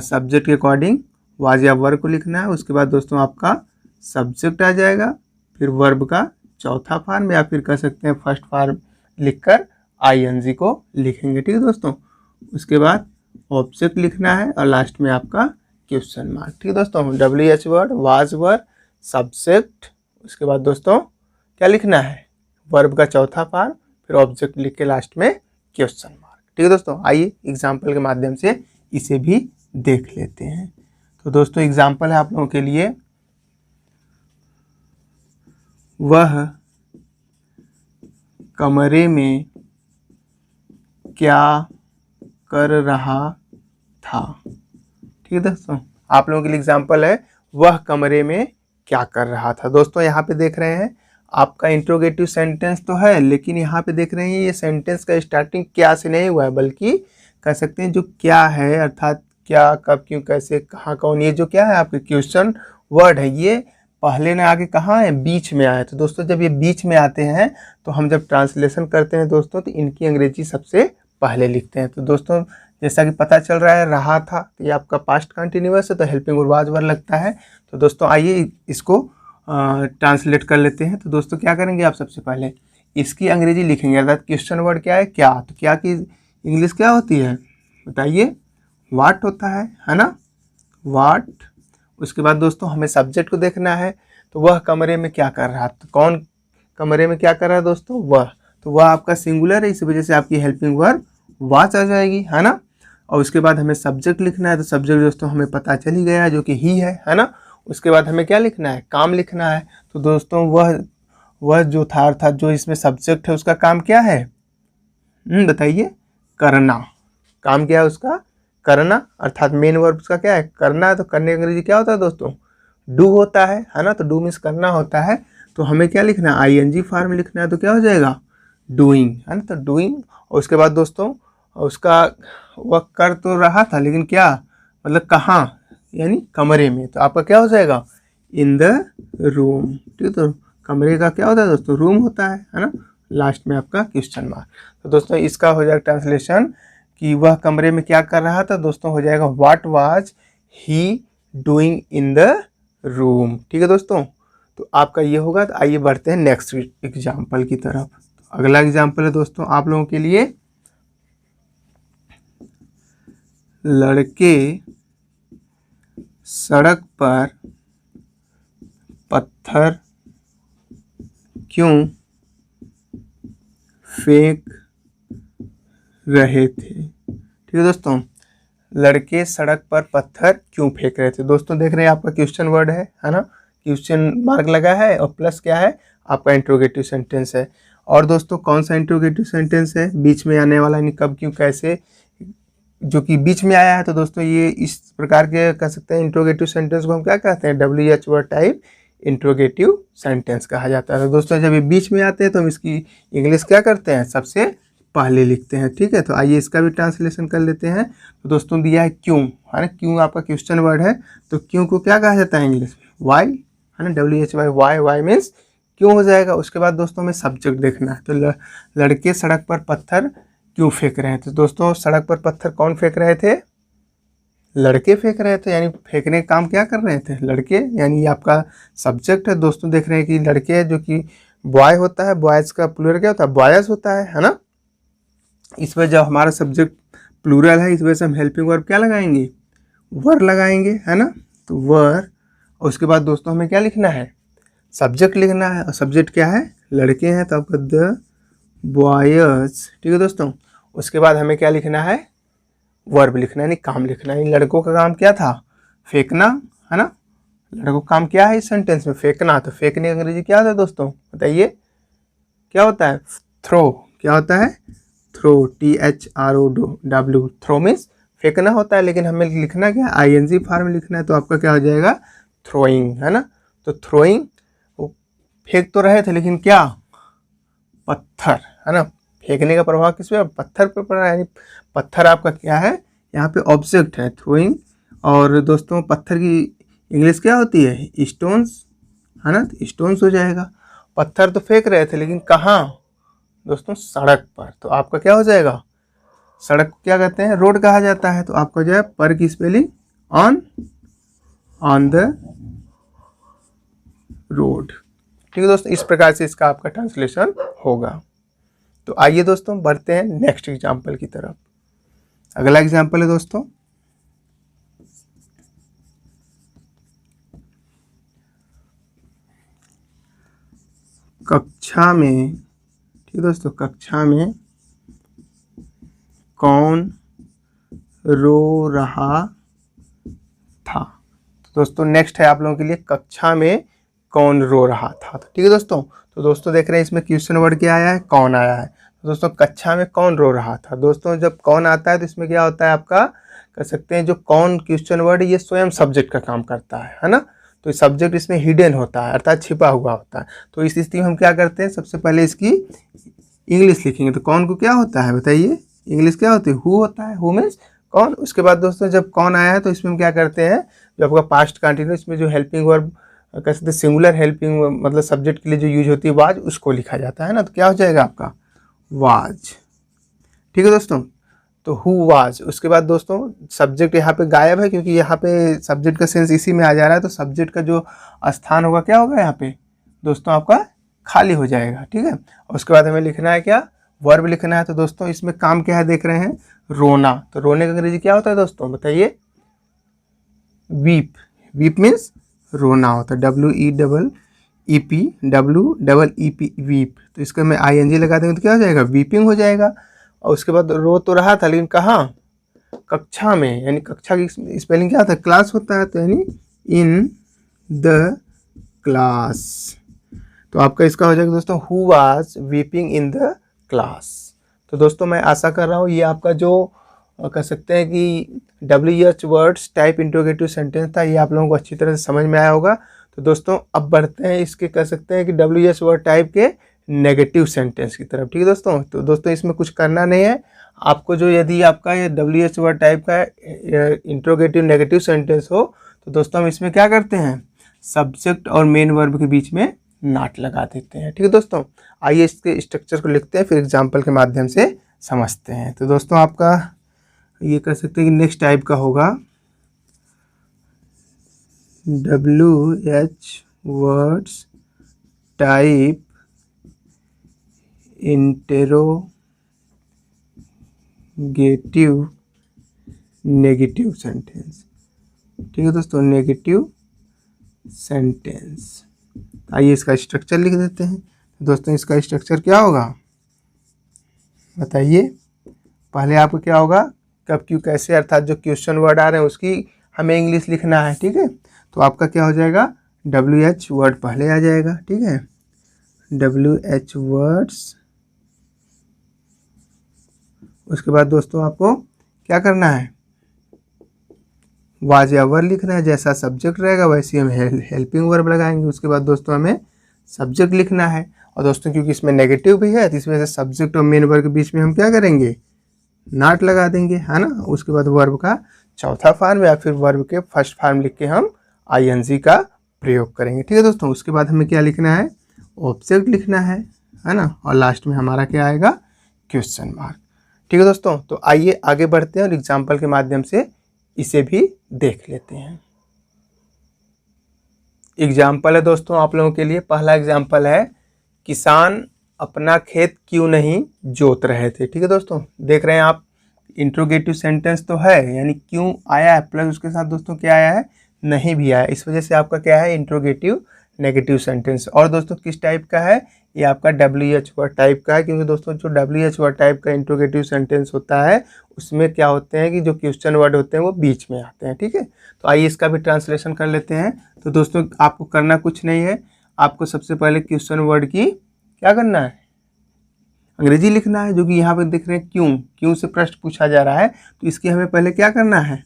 सब्जेक्ट के अकॉर्डिंग वाज या वर को लिखना है। उसके बाद दोस्तों आपका सब्जेक्ट आ जाएगा, फिर वर्ब का चौथा फॉर्म या फिर कह सकते हैं फर्स्ट फॉर्म लिखकर ING को लिखेंगे। ठीक है दोस्तों। उसके बाद ऑब्जेक्ट लिखना है और लास्ट में आपका क्वेश्चन मार्क। ठीक है दोस्तों। WH word, was were, subject, उसके बाद दोस्तों क्या लिखना है? वर्ब का चौथा फॉर्म, फिर ऑब्जेक्ट लिख के लास्ट में क्वेश्चन मार्क। ठीक है दोस्तों। आइए एग्जाम्पल के माध्यम से इसे भी देख लेते हैं। तो दोस्तों एग्जाम्पल है आप लोगों के लिए, वह कमरे में क्या कर रहा था। ठीक है दोस्तों। आप लोगों के लिए एग्जाम्पल है, वह कमरे में क्या कर रहा था। दोस्तों यहाँ पे देख रहे हैं आपका इंट्रोगेटिव सेंटेंस तो है, लेकिन यहाँ पे देख रहे हैं ये सेंटेंस का स्टार्टिंग क्या से नहीं हुआ है, बल्कि कह सकते हैं जो क्या है, अर्थात क्या, कब, क्यों, कैसे, कहाँ, कौन, ये जो क्या है आपके क्वेश्चन वर्ड है, ये पहले ना आगे कहाँ है, बीच में आए। तो दोस्तों जब ये बीच में आते हैं तो हम जब ट्रांसलेशन करते हैं दोस्तों तो इनकी अंग्रेजी सबसे पहले लिखते हैं। तो दोस्तों जैसा कि पता चल रहा है रहा था, तो ये आपका पास्ट कंटिन्यूअस है, तो हेल्पिंग वर्ब वाज वर लगता है। तो दोस्तों आइए इसको ट्रांसलेट कर लेते हैं। तो दोस्तों क्या करेंगे, आप सबसे पहले इसकी अंग्रेजी लिखेंगे, अर्थात क्वेश्चन वर्ड क्या है, क्या। तो क्या की इंग्लिश क्या होती है बताइए, वाट होता है ना, वाट। उसके बाद दोस्तों हमें सब्जेक्ट को देखना है, तो वह कमरे में क्या कर रहा है, तो कौन कमरे में क्या कर रहा है दोस्तों, वह। तो वह आपका सिंगुलर है, इस वजह से आपकी हेल्पिंग वर्ब वाच आ जाएगी, है ना। और उसके बाद हमें सब्जेक्ट लिखना है, तो सब्जेक्ट दोस्तों हमें पता चल ही गया जो कि ही है ना। उसके बाद हमें क्या लिखना है, काम लिखना है। तो दोस्तों वह जो था अर्थात जो इसमें सब्जेक्ट है उसका काम क्या है, बताइए, करना। काम क्या है उसका, करना, अर्थात मेन वर्ब उसका क्या है, करना है। तो करने की अंग्रेजी क्या होता है दोस्तों, डू होता है ना। तो डू मीन्स करना होता है। तो हमें क्या लिखना है, आईएनजी फॉर्म लिखना है, तो क्या हो जाएगा, डूइंग, है ना। तो डूइंग। और उसके बाद दोस्तों उसका वह कर तो रहा था, लेकिन क्या मतलब कहाँ, यानी कमरे में। तो आपका क्या हो जाएगा, इन द रूम। ठीक है, तो कमरे का क्या होता है दोस्तों, रूम होता है ना। लास्ट में आपका क्वेश्चन मार्क। तो दोस्तों इसका हो जाएगा ट्रांसलेशन कि वह कमरे में क्या कर रहा था, दोस्तों हो जाएगा what was he doing in the room. ठीक है दोस्तों, तो आपका ये होगा। तो आइए बढ़ते हैं नेक्स्ट एग्जाम्पल की तरफ। तो अगला एग्जाम्पल है दोस्तों आप लोगों के लिए, लड़के सड़क पर पत्थर क्यों फेंक रहे थे। ठीक है दोस्तों, लड़के सड़क पर पत्थर क्यों फेंक रहे थे। दोस्तों देख रहे हैं आपका क्वेश्चन वर्ड है ना, क्वेश्चन मार्क लगा है और प्लस क्या है आपका इंट्रोगेटिव सेंटेंस है। और दोस्तों कौन सा इंट्रोगेटिव सेंटेंस है, बीच में आने वाला, यानी कब, क्यों, कैसे, जो कि बीच में आया है। तो दोस्तों ये इस प्रकार के कह सकते हैं इंट्रोगेटिव सेंटेंस को हम क्या कहते हैं, WH word type interrogative sentence कहा जाता है। तो दोस्तों जब ये बीच में आते हैं तो हम इसकी इंग्लिश क्या करते हैं, सबसे पहले लिखते हैं। ठीक है, तो आइए इसका भी ट्रांसलेशन कर लेते हैं। तो दोस्तों दिया है क्यों, है ना, क्यों आपका क्वेश्चन वर्ड है। तो क्यों को क्या कहा जाता है इंग्लिश में, वाई, है ना, WHY, वाई, वाई मीन्स क्यों हो जाएगा। उसके बाद दोस्तों हमें सब्जेक्ट देखना है। तो लड़के सड़क पर पत्थर क्यों फेंक रहे हैं। तो दोस्तों सड़क पर पत्थर कौन फेंक रहे थे, लड़के फेंक रहे थे, यानी फेंकने का काम क्या कर रहे थे, लड़के, यानी आपका सब्जेक्ट है। दोस्तों देख रहे हैं कि लड़के जो कि बॉय होता है, बॉयज़ का प्लूरल क्या होता है, बॉयज़ होता है ना। इस वजह जब हमारा सब्जेक्ट प्लूरल है, इस वजह से हम हेल्पिंग वर्ब क्या लगाएंगे, वर लगाएंगे, है ना। तो वर। और उसके बाद दोस्तों हमें क्या लिखना है, सब्जेक्ट लिखना है। और सब्जेक्ट क्या है, लड़के हैं, तो आपका द बॉयज़। ठीक है दोस्तों, उसके बाद हमें क्या लिखना है, वर्ब लिखना है, यानी काम लिखना है। लड़कों का काम क्या था, फेंकना, है ना। लड़कों का काम क्या है इस सेंटेंस में, फेंकना। तो फेंकने की अंग्रेजी क्या होता है दोस्तों बताइए, क्या होता है, थ्रो। क्या होता है, थ्रो, THROW, थ्रो मीन्स फेंकना होता है, लेकिन हमें लिखना क्या है, ING फॉर्म लिखना है। तो आपका क्या हो जाएगा, थ्रोइंग, है ना। तो थ्रोइंग, फेंक तो रहे थे लेकिन क्या, पत्थर, है ना। फेंकने का प्रभाव किस पे, पत्थर पे पड़ रहा है, यानी पत्थर आपका क्या है, यहाँ पे ऑब्जेक्ट है, थ्रोइंग। और दोस्तों पत्थर की इंग्लिश क्या होती है, स्टोन्स, है ना। तो स्टोन्स हो जाएगा। पत्थर तो फेंक रहे थे लेकिन कहाँ दोस्तों, सड़क पर। तो आपका क्या हो जाएगा, सड़क को क्या कहते हैं, रोड कहा जाता है। तो आपका जो है पर की स्पेलिंग ऑन द रोड। ठीक है दोस्तों, इस प्रकार से इसका आपका ट्रांसलेशन होगा। तो आइए दोस्तों बढ़ते हैं नेक्स्ट एग्जाम्पल की तरफ। अगला एग्जाम्पल है दोस्तों, कक्षा में, ठीक दोस्तों, कक्षा में कौन रो रहा था। तो दोस्तों नेक्स्ट है आप लोगों के लिए, कक्षा में कौन रो रहा था। तो ठीक है दोस्तों, तो दोस्तों देख रहे हैं इसमें क्वेश्चन वर्ड क्या आया है, कौन आया है। तो दोस्तों कक्षा में कौन रो रहा था। दोस्तों जब कौन आता है तो इसमें क्या होता है आपका, कह सकते हैं जो कौन क्वेश्चन वर्ड ये स्वयं सब्जेक्ट का काम करता है ना। तो सब्जेक्ट इसमें हिडन होता है, अर्थात छिपा हुआ होता है। तो इस स्थिति में हम क्या करते हैं, सबसे पहले इसकी इंग्लिश लिखेंगे। तो कौन को क्या होता है बताइए, इंग्लिश क्या होती है, हु होता है। हु मीन्स कौन। उसके बाद दोस्तों जब कौन आया है तो इसमें हम क्या करते हैं, जो आपका पास्ट कंटिन्यूस इसमें जो हेल्पिंग वर्ब कह सकते हैं सिंगुलर हेल्पिंग मतलब सब्जेक्ट के लिए जो यूज होती है वाज, उसको लिखा जाता है ना। तो क्या हो जाएगा आपका वाज। ठीक है दोस्तों, तो हु वाज। उसके बाद दोस्तों सब्जेक्ट यहाँ पे गायब है क्योंकि यहाँ पे सब्जेक्ट का सेंस इसी में आ जा रहा है, तो सब्जेक्ट का जो स्थान होगा क्या होगा यहाँ पे दोस्तों आपका खाली हो जाएगा। ठीक है, और उसके बाद हमें लिखना है क्या, वर्ब लिखना है। तो दोस्तों इसमें काम क्या है देख रहे हैं, रोना। तो रोने का अंग्रेजी क्या होता है दोस्तों बताइए, वीप। वीप मीन्स रोना होता है, WEEP वीप। तो इसका मैं ING लगा देंगे तो क्या हो जाएगा, वीपिंग हो जाएगा। और उसके बाद रो तो रहा था लेकिन कहाँ, कक्षा में, यानी कक्षा की स्पेलिंग क्या होता है, क्लास होता है, तो यानी इन द क्लास। तो आपका इसका हो जाएगा दोस्तों who was weeping in the class. तो दोस्तों मैं आशा कर रहा हूँ ये आपका जो कह सकते हैं कि WH words type interrogative sentence था, ये आप लोगों को अच्छी तरह से समझ में आया होगा। तो दोस्तों अब बढ़ते हैं इसके कह सकते हैं कि WH वर्ड टाइप के नेगेटिव सेंटेंस की तरफ। ठीक है दोस्तों, तो दोस्तों इसमें कुछ करना नहीं है आपको। जो यदि आपका ये WH वर्ड टाइप का इंट्रोगेटिव नेगेटिव सेंटेंस हो तो दोस्तों हम इसमें क्या करते हैं, सब्जेक्ट और मेन वर्ब के बीच में नॉट लगा देते हैं। ठीक है दोस्तों, आइए इसके स्ट्रक्चर को लिखते हैं फिर एग्जाम्पल के माध्यम से समझते हैं। तो दोस्तों आपका ये कर सकते हैं कि नेक्स्ट टाइप का होगा WH words type interrogative negative sentence. ठीक है दोस्तों, नेगेटिव सेंटेंस। आइए इसका स्ट्रक्चर लिख देते हैं। दोस्तों इसका स्ट्रक्चर क्या होगा बताइए, पहले आपको क्या होगा, कब क्यों कैसे अर्थात जो क्वेश्चन वर्ड आ रहे हैं उसकी हमें इंग्लिश लिखना है। ठीक है, तो आपका क्या हो जाएगा, WH वर्ड पहले आ जाएगा। ठीक है, WH वर्ड्स। उसके बाद दोस्तों आपको क्या करना है, वाज या वर्ब लिखना है, जैसा सब्जेक्ट रहेगा वैसे हम हेल्पिंग वर्ब लगाएंगे। उसके बाद दोस्तों हमें सब्जेक्ट लिखना है, और दोस्तों क्योंकि इसमें नेगेटिव भी है तो इस वजह से सब्जेक्ट और मेन वर्ब के बीच में हम क्या करेंगे, नॉट लगा देंगे, है ना। उसके बाद वर्ब का चौथा फॉर्म या फिर वर्ब के फर्स्ट फॉर्म लिख के हम ING का प्रयोग करेंगे। ठीक है दोस्तों, उसके बाद हमें क्या लिखना है, ऑब्जेक्ट लिखना है ना, और लास्ट में हमारा क्या आएगा, क्वेश्चन मार्क। ठीक है दोस्तों, तो आइए आगे बढ़ते हैं और एग्जाम्पल के माध्यम से इसे भी देख लेते हैं। एग्जाम्पल है दोस्तों आप लोगों के लिए, पहला एग्जाम्पल है, किसान अपना खेत क्यों नहीं जोत रहे थे। ठीक है दोस्तों, देख रहे हैं आप इंट्रोगेटिव सेंटेंस तो है, यानी क्यों आया है प्लस उसके साथ दोस्तों क्या आया है, नहीं भी आया, इस वजह से आपका क्या है, इंट्रोगेटिव नेगेटिव सेंटेंस। और दोस्तों किस टाइप का है, ये आपका WH वर्ड टाइप का है, क्योंकि दोस्तों जो WH वर्ड टाइप का इंट्रोगेटिव सेंटेंस होता है उसमें क्या होते हैं कि जो क्वेश्चन वर्ड होते हैं वो बीच में आते हैं। ठीक है, तो आइए इसका भी ट्रांसलेशन कर लेते हैं। तो दोस्तों आपको करना कुछ नहीं है, आपको सबसे पहले क्वेश्चन वर्ड की क्या करना है, अंग्रेजी लिखना है, जो कि यहाँ पे देख रहे हैं क्यों से प्रश्न पूछा जा रहा है, तो इसकी हमें पहले क्या करना है,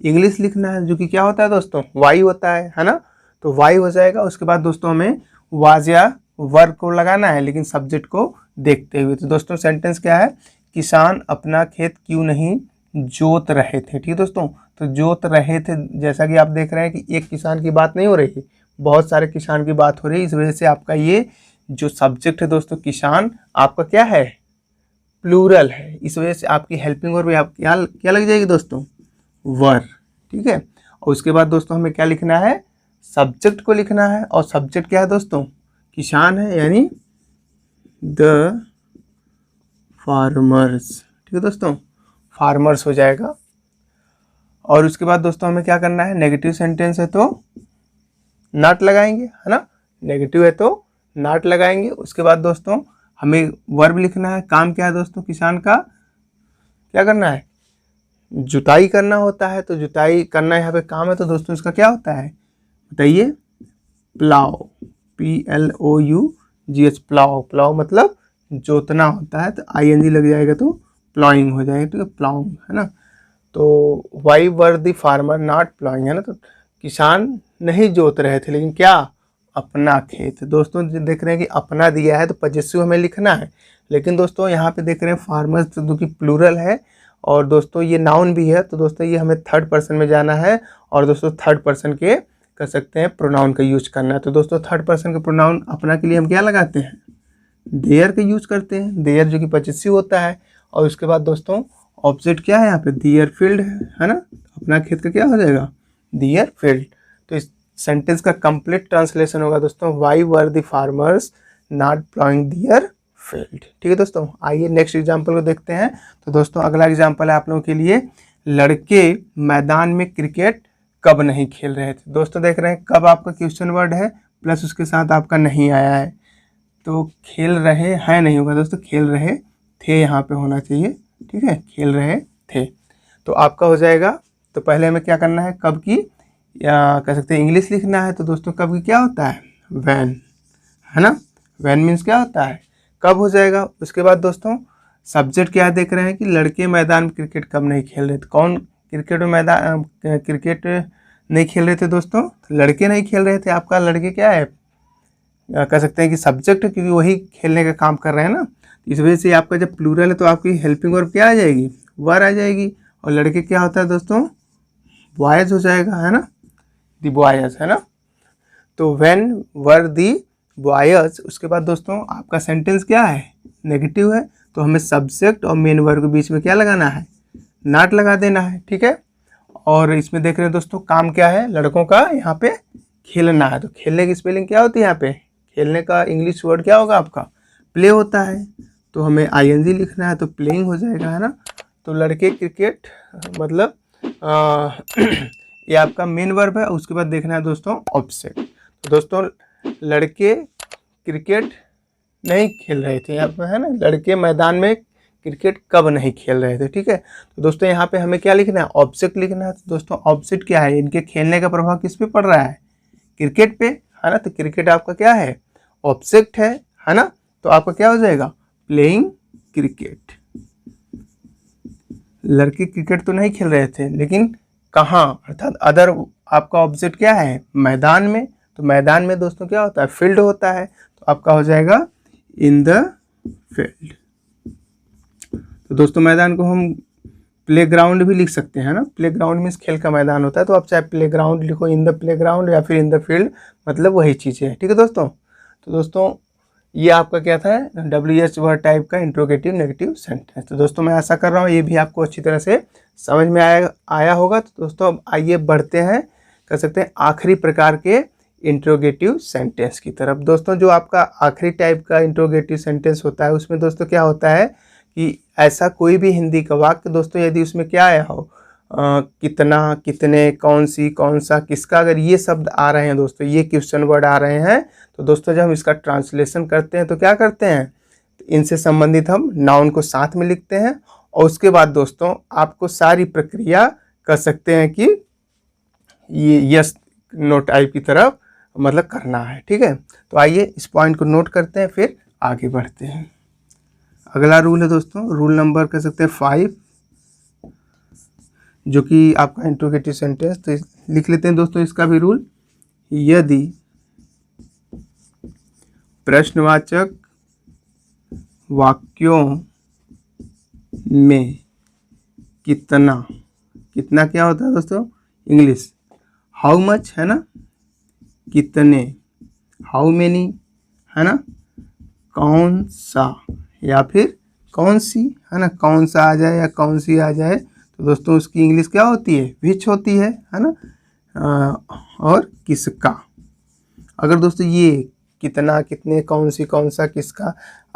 इंग्लिश लिखना है, जो कि क्या होता है दोस्तों, वाई होता है ना। तो वाई हो जाएगा। उसके बाद दोस्तों हमें वाज या वर्ब को लगाना है, लेकिन सब्जेक्ट को देखते हुए। तो दोस्तों सेंटेंस क्या है, किसान अपना खेत क्यों नहीं जोत रहे थे। ठीक है दोस्तों, तो जोत रहे थे, जैसा कि आप देख रहे हैं कि एक किसान की बात नहीं हो रही, बहुत सारे किसान की बात हो रही है, इस वजह से आपका ये जो सब्जेक्ट है दोस्तों किसान आपका क्या है, प्लूरल है, इस वजह से आपकी हेल्पिंग वर्ब आप क्या लग जाएगी दोस्तों, वर। ठीक है, और उसके बाद दोस्तों हमें क्या लिखना है, सब्जेक्ट को लिखना है, और सब्जेक्ट क्या है दोस्तों, किसान है, यानी द फार्मर्स। ठीक है दोस्तों, फार्मर्स हो जाएगा। और उसके बाद दोस्तों हमें क्या करना है, नेगेटिव सेंटेंस है तो नॉट लगाएंगे, है ना, नेगेटिव है तो नॉट लगाएंगे। उसके बाद दोस्तों हमें वर्ब लिखना है, काम क्या है दोस्तों, किसान का क्या करना है, जुताई करना होता है, तो जुताई करना यहाँ पे काम है, तो दोस्तों इसका क्या होता है बताइए, प्लाव, PLOUGH, प्लाव मतलब जोतना होता है, तो ING लग जाएगा तो प्लॉइंग हो जाएगा। ठीक है, प्लाउंग, है ना। तो why were the farmer not ploughing, है ना, तो किसान नहीं जोत रहे थे, लेकिन क्या, अपना खेत। दोस्तों देख रहे हैं कि अपना दिया है तो पजेसिव हमें लिखना है, लेकिन दोस्तों यहाँ पे देख रहे हैं फार्मर्स जो कि प्लूरल है, और दोस्तों ये नाउन भी है, तो दोस्तों ये हमें थर्ड पर्सन में जाना है और दोस्तों थर्ड पर्सन के कर सकते हैं प्रोनाउन का यूज करना है। तो दोस्तों थर्ड पर्सन के प्रोनाउन अपना के लिए हम क्या लगाते हैं, देयर का यूज करते हैं, देयर जो कि पॉसेसिव होता है। और उसके बाद दोस्तों ऑब्जेक्ट क्या है यहाँ पे, देयर फील्ड है ना, अपना खेत का क्या हो जाएगा, देयर फील्ड। तो इस सेंटेंस का कंप्लीट ट्रांसलेशन होगा दोस्तों, why were the farmers not ploughing their field. ठीक है दोस्तों, आइए नेक्स्ट एग्जाम्पल को देखते हैं। तो दोस्तों अगला एग्जाम्पल है आप लोगों के लिए, लड़के मैदान में क्रिकेट कब नहीं खेल रहे थे। दोस्तों देख रहे हैं कब आपका क्वेश्चन वर्ड है प्लस उसके साथ आपका नहीं आया है, तो खेल रहे हैं नहीं होगा दोस्तों, खेल रहे थे यहाँ पे होना चाहिए। ठीक है, खेल रहे थे तो आपका हो जाएगा। तो पहले हमें क्या करना है, कब की या कह सकते हैं इंग्लिश लिखना है। तो दोस्तों कब की क्या होता है, वैन, है ना, वैन मीन्स क्या होता है, कब हो जाएगा। उसके बाद दोस्तों सब्जेक्ट क्या देख रहे हैं कि लड़के मैदान में क्रिकेट कब नहीं खेल रहे थे। कौन क्रिकेट में मैदान क्रिकेट नहीं खेल रहे थे दोस्तों, लड़के नहीं खेल रहे थे। आपका लड़के क्या है, कह सकते हैं कि सब्जेक्ट, क्योंकि वही खेलने का काम कर रहे हैं ना, इस वजह से आपका जब प्लूरल है तो आपकी हेल्पिंग वर्ब क्या आ जाएगी, वर आ जाएगी। और लड़के क्या होता है दोस्तों, बॉयज हो जाएगा, है ना, दी बॉयज, है ना। तो व्हेन वर दी बॉयज। उसके बाद दोस्तों आपका सेंटेंस क्या है, नेगेटिव है, तो हमें सब्जेक्ट और मेन वर्ब के बीच में क्या लगाना है, नॉट लगा देना है। ठीक है, और इसमें देख रहे हैं दोस्तों काम क्या है, लड़कों का यहाँ पे खेलना है। तो खेलने की स्पेलिंग क्या होती है यहाँ पे, खेलने का इंग्लिश वर्ड क्या होगा आपका, प्ले होता है। तो हमें आईएनजी लिखना है तो प्लेइंग हो जाएगा, है ना। तो लड़के क्रिकेट मतलब ये आपका मेन वर्ब है। उसके बाद देखना है दोस्तों ऑब्जेक्ट। तो दोस्तों लड़के क्रिकेट नहीं खेल रहे थे यहाँ पे, है ना, लड़के मैदान में क्रिकेट कब नहीं खेल रहे थे। ठीक है, तो दोस्तों यहाँ पे हमें क्या लिखना है, ऑब्जेक्ट लिखना है। तो दोस्तों ऑब्जेक्ट क्या है, इनके खेलने का प्रभाव किस पे पड़ रहा है, क्रिकेट पे, है ना। तो क्रिकेट आपका क्या है, ऑब्जेक्ट है ना। तो आपका क्या हो जाएगा, प्लेइंग क्रिकेट। लड़के क्रिकेट तो नहीं खेल रहे थे, लेकिन कहाँ, अर्थात अदर आपका ऑब्जेक्ट क्या है, मैदान में। तो मैदान में दोस्तों क्या होता है, फील्ड होता है। तो आपका हो जाएगा इन द फील्ड। तो दोस्तों मैदान को हम प्लेग्राउंड भी लिख सकते हैं ना, प्लेग्राउंड मीन्स खेल का मैदान होता है। तो आप चाहे प्लेग्राउंड लिखो, इन द प्लेग्राउंड, या फिर इन द फील्ड, मतलब वही चीज़ है। ठीक है दोस्तों, तो दोस्तों ये आपका क्या था, WH वर्ड टाइप का इंट्रोगेटिव नेगेटिव सेंटेंस। तो दोस्तों मैं आशा कर रहा हूँ ये भी आपको अच्छी तरह से समझ में आया होगा। तो दोस्तों अब आइए बढ़ते हैं, कह सकते हैं आखिरी प्रकार के इंट्रोगेटिव सेंटेंस की तरफ। दोस्तों जो आपका आखिरी टाइप का इंट्रोगेटिव सेंटेंस होता है, उसमें दोस्तों क्या होता है कि ऐसा कोई भी हिंदी का वाक्य दोस्तों यदि उसमें क्या आया हो, कितना, कितने, कौन सी, कौन सा, किसका, अगर ये शब्द आ रहे हैं दोस्तों, ये क्वेश्चन वर्ड आ रहे हैं, तो दोस्तों जब हम इसका ट्रांसलेशन करते हैं तो क्या करते हैं, तो इनसे संबंधित हम नाउन को साथ में लिखते हैं। और उसके बाद दोस्तों आपको सारी प्रक्रिया कर सकते हैं कि ये यस नो टाइप की तरफ मतलब करना है। ठीक है, तो आइए इस पॉइंट को नोट करते हैं, फिर आगे बढ़ते हैं। अगला रूल है दोस्तों, रूल नंबर कह सकते हैं 5, जो कि आपका इंट्रोगेटिव सेंटेंस। तो लिख लेते हैं दोस्तों इसका भी रूल, यदि प्रश्नवाचक वाक्यों में कितना, कितना क्या होता है दोस्तों, इंग्लिश हाउ मच, है ना, कितने, हाउ मेनी, है ना, कौन सा या फिर कौन सी, है ना, कौन सा आ जाए या कौन सी आ जाए, तो दोस्तों उसकी इंग्लिश क्या होती है, विच होती है ना। और किसका, अगर दोस्तों ये कितना, कितने, कौन सी, कौन सा, किसका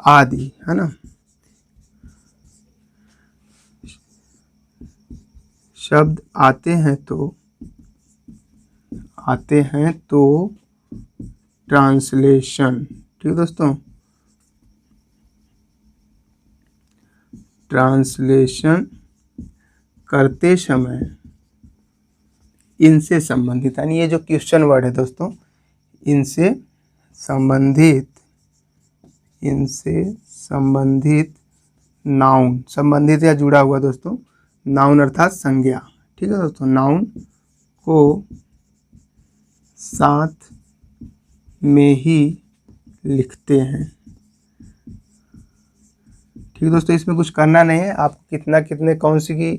आदि, है ना, शब्द आते हैं तो ट्रांसलेशन, ठीक है दोस्तों, ट्रांसलेशन करते समय इनसे संबंधित, यानी ये जो क्वेश्चन वर्ड है दोस्तों, इनसे संबंधित नाउन, संबंधित या जुड़ा हुआ दोस्तों, नाउन अर्थात संज्ञा, ठीक है दोस्तों, नाउन को साथ में ही लिखते हैं। ठीक है दोस्तों, इसमें कुछ करना नहीं है, आपको कितना कितने कौन सी की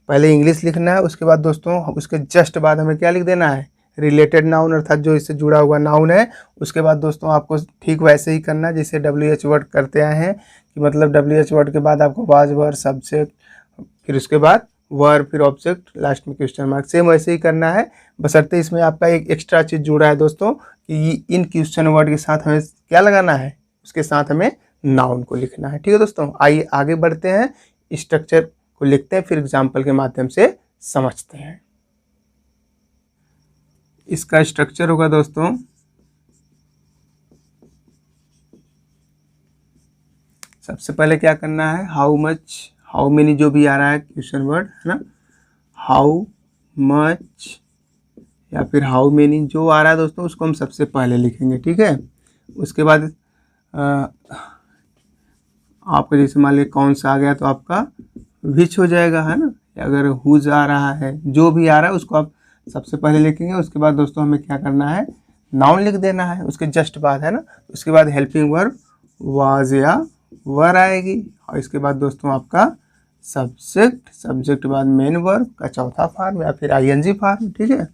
पहले इंग्लिश लिखना है, उसके बाद दोस्तों उसके जस्ट बाद हमें क्या लिख देना है, रिलेटेड नाउन अर्थात जो इससे जुड़ा हुआ नाउन है। उसके बाद दोस्तों आपको ठीक वैसे ही करना है जैसे WH वर्ड करते आए हैं, कि मतलब WH वर्ड के बाद आपको वाज वर्ड सब्जेक्ट, फिर उसके बाद वर्ब, फिर ऑब्जेक्ट, लास्ट में क्वेश्चन मार्क, सेम वैसे ही करना है। बशर्ते इसमें आपका एक एक्स्ट्रा चीज़ जुड़ा है दोस्तों कि इन क्वेश्चन वर्ड के साथ हमें क्या लगाना है, उसके साथ हमें नाउन को लिखना है। ठीक है दोस्तों, आइए आगे बढ़ते हैं, स्ट्रक्चर को लिखते हैं, फिर एग्जाम्पल के माध्यम से समझते हैं। इसका स्ट्रक्चर होगा दोस्तों, सबसे पहले क्या करना है, हाउ मच, हाउ मेनी जो भी आ रहा है क्वेश्चन वर्ड है ना, हाउ मच या फिर हाउ मेनी जो आ रहा है दोस्तों उसको हम सबसे पहले लिखेंगे। ठीक है, उसके बाद आपका जैसे मान लीजिए कौन सा आ गया तो आपका विच हो जाएगा है ना, अगर हुज आ रहा है, जो भी आ रहा है उसको आप सबसे पहले लिखेंगे। उसके बाद दोस्तों हमें क्या करना है, नाउन लिख देना है उसके जस्ट बाद है ना। उसके बाद हेल्पिंग वर्ब वाज या वर आएगी, और इसके बाद दोस्तों आपका सब्जेक्ट, सब्जेक्ट बाद मेन वर्ब का चौथा फॉर्म या फिर ING फॉर्म। ठीक है,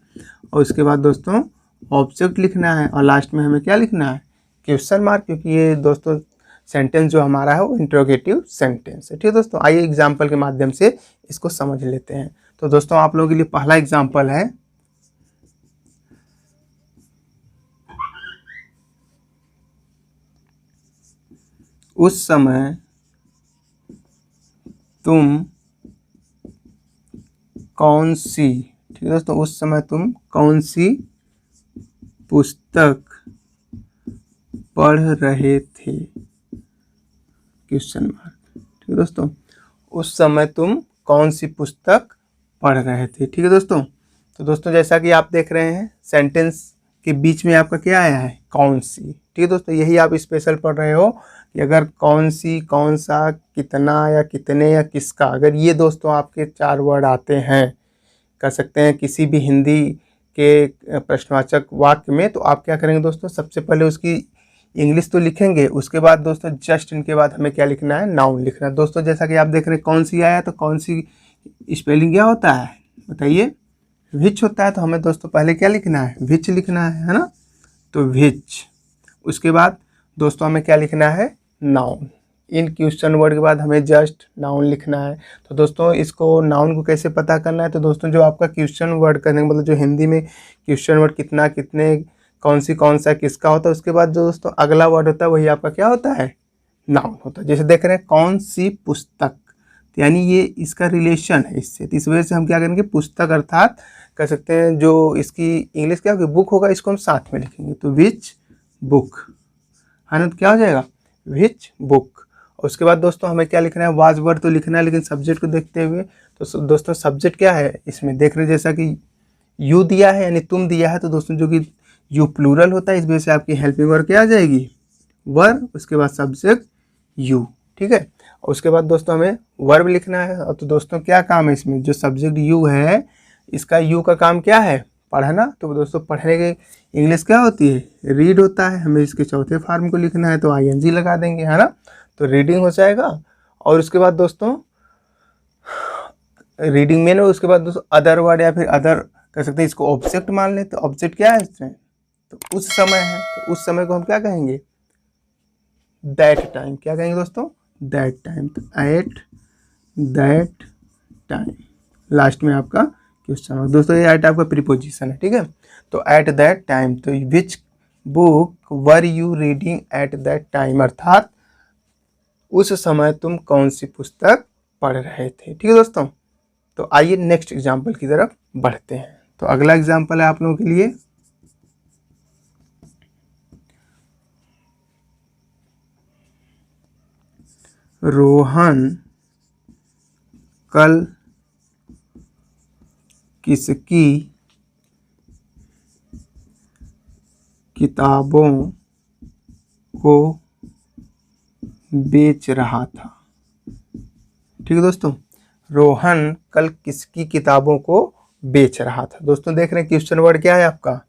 और उसके बाद दोस्तों ऑब्जेक्ट लिखना है, और लास्ट में हमें क्या लिखना है, क्वेश्चन मार्क, क्योंकि ये दोस्तों सेंटेंस जो हमारा है वो इंट्रोगेटिव सेंटेंस है। ठीक है दोस्तों, आइए एग्जाम्पल के माध्यम से इसको समझ लेते हैं। तो दोस्तों आप लोगों के लिए पहला एग्जाम्पल है, उस समय तुम कौन सी, ठीक है दोस्तों, उस समय तुम कौन सी पुस्तक पढ़ रहे थे, क्वेश्चन मार्क। ठीक है दोस्तों, उस समय तुम कौन सी पुस्तक पढ़ रहे थे। ठीक है दोस्तों, तो दोस्तों जैसा कि आप देख रहे हैं सेंटेंस के बीच में आपका क्या आया है, कौन सी। ठीक है दोस्तों, यही आप स्पेशल पढ़ रहे हो कि अगर कौन सी, कौन सा, कितना या कितने या किसका, अगर ये दोस्तों आपके 4 वर्ड आते हैं, कर सकते हैं किसी भी हिंदी के प्रश्नवाचक वाक्य में, तो आप क्या करेंगे दोस्तों, सबसे पहले उसकी इंग्लिश तो लिखेंगे, उसके बाद दोस्तों जस्ट इनके बाद हमें क्या लिखना है, नाउन लिखना है। दोस्तों जैसा कि आप देख रहे हैं कौन सी आया, तो कौन सी स्पेलिंग क्या होता है बताइए, विच होता है। तो हमें दोस्तों पहले क्या लिखना है, विच लिखना है ना, तो विच। उसके बाद दोस्तों हमें क्या लिखना है, नाउन। इन क्वेश्चन वर्ड के बाद हमें जस्ट नाउन लिखना है। तो दोस्तों इसको नाउन को कैसे पता करना है, तो दोस्तों जो आपका क्वेश्चन वर्ड करने का मतलब जो हिंदी में क्वेश्चन वर्ड कितना, कितने, कौन सी, कौन सा, किसका होता है, उसके बाद जो दोस्तों अगला वर्ड होता है वही आपका क्या होता है, नाउन होता है। जैसे देख रहे हैं कौन सी पुस्तक, तो यानी ये इसका रिलेशन है इससे, तो इस वजह से हम क्या करेंगे, पुस्तक अर्थात कह सकते हैं जो इसकी इंग्लिश क्या होगी, बुक होगा, इसको हम साथ में लिखेंगे, तो विच बुक है ना, तो क्या हो जाएगा, विच बुक। और उसके बाद दोस्तों हमें क्या लिखना है, वाज वर्ड तो लिखना है, लेकिन सब्जेक्ट को देखते हुए, तो दोस्तों सब्जेक्ट क्या है इसमें देख रहे हैं, जैसा कि यू दिया है यानी तुम दिया है, तो दोस्तों जो कि यू प्लूरल होता है, इस वजह से आपकी हेल्पिंग वर्ब क्या आ जाएगी, वर, उसके बाद सब्जेक्ट यू। ठीक है, और उसके बाद दोस्तों हमें वर्ब लिखना है। और तो दोस्तों क्या काम है इसमें, जो सब्जेक्ट यू है, इसका यू का काम क्या है, पढ़ना। तो दोस्तों पढ़ने की इंग्लिश क्या होती है, रीड होता है, हमें इसके चौथे फॉर्म को लिखना है, तो ING लगा देंगे है ना, तो रीडिंग हो जाएगा। और उसके बाद दोस्तों रीडिंग में, उसके बाद दोस्तों अदर वर्ड या फिर अदर कह सकते हैं, इसको ऑब्जेक्ट मान लेते, तो ऑब्जेक्ट क्या है इसमें, तो उस समय है, तो उस समय को हम क्या कहेंगे, दैट टाइम। क्या कहेंगे दोस्तों, दैट टाइम, तो एट दैट टाइम, लास्ट में आपका क्वेश्चन। दोस्तों ये एट आपका प्रीपोजिशन है। ठीक है, तो एट दैट टाइम, तो which book were you reading at that time, अर्थात उस समय तुम कौन सी पुस्तक पढ़ रहे थे। ठीक है दोस्तों, तो आइए नेक्स्ट एग्जाम्पल की तरफ बढ़ते हैं। तो अगला एग्जाम्पल है आप लोगों के लिए, रोहन कल किसकी किताबों को बेच रहा था। ठीक है दोस्तों, रोहन कल किसकी किताबों को बेच रहा था। दोस्तों देख रहे हैं क्वेश्चन वर्ड क्या है आपका,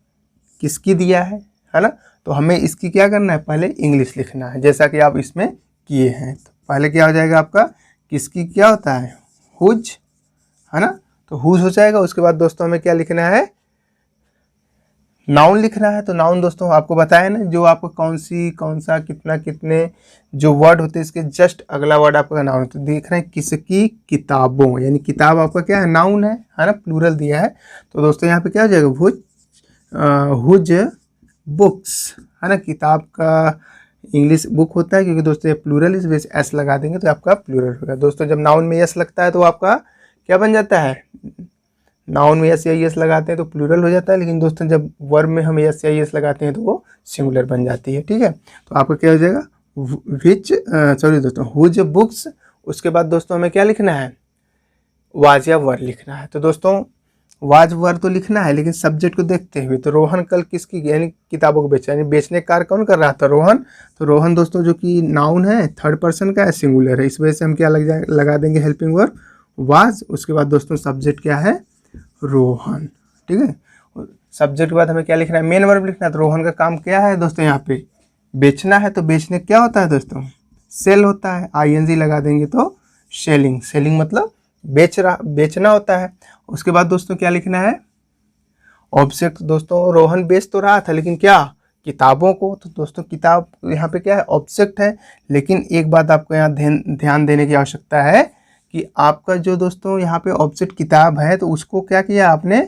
किसकी दिया है ना, तो हमें इसकी क्या करना है, पहले इंग्लिश लिखना है, जैसा कि आप इसमें किए हैं। तो पहले क्या हो जाएगा आपका, किसकी क्या होता है, हुज, है ना, तो हुज हो जाएगा। उसके बाद दोस्तों हमें क्या लिखना है, नाउन लिखना है। तो नाउन दोस्तों आपको बताया ना, जो आपको कौन सा, कितना, कितने जो वर्ड होते हैं इसके जस्ट अगला वर्ड आपका नाउन। तो देख रहे हैं किसकी, किताबों, यानी किताब आपका क्या है, नाउन है ना, प्लूरल दिया है। तो दोस्तों यहाँ पे क्या हो जाएगा, हुज बुक्स, है ना, किताब का इंग्लिश बुक होता है, क्योंकि दोस्तों ये प्लूरल, इस वजह से एस लगा देंगे तो आपका प्लूरल होगा। दोस्तों जब नाउन में एस लगता है तो आपका क्या बन जाता है, नाउन में एस या एस लगाते हैं तो प्लूरल हो जाता है, लेकिन दोस्तों जब वर्ब में हम एस या एस लगाते हैं तो वो सिंगुलर बन जाती है। ठीक है, तो आपका क्या हो जाएगा, हुज बुक्स। उसके बाद दोस्तों हमें क्या लिखना है, वाज या वर लिखना है। तो दोस्तों वाज वर तो लिखना है, लेकिन सब्जेक्ट को देखते हुए, तो रोहन कल किसकी, यानी किताबों को बेचा, यानी बेचने का कार्य कौन कर रहा था, रोहन। तो रोहन दोस्तों जो कि नाउन है, थर्ड पर्सन का है, सिंगुलर है, इस वजह से हम क्या लगा देंगे, हेल्पिंग वर्ब वाज। उसके बाद दोस्तों सब्जेक्ट क्या है, रोहन। ठीक है, सब्जेक्ट के बाद हमें क्या लिखना है, मेन वर्ब लिखना है। तो रोहन का काम क्या है दोस्तों, यहाँ पे बेचना है। तो बेचने क्या होता है दोस्तों, सेल होता है, ING लगा देंगे तो सेलिंग, सेलिंग मतलब बेचना होता है। उसके बाद दोस्तों क्या लिखना है, ऑब्जेक्ट। दोस्तों रोहन बेच तो रहा था, लेकिन क्या, किताबों को। तो दोस्तों किताब यहाँ पे क्या है, ऑब्जेक्ट है। लेकिन एक बात आपको यहाँ ध्यान देने की आवश्यकता है कि आपका जो दोस्तों यहाँ पे ऑब्जेक्ट किताब है, तो उसको क्या किया आपने,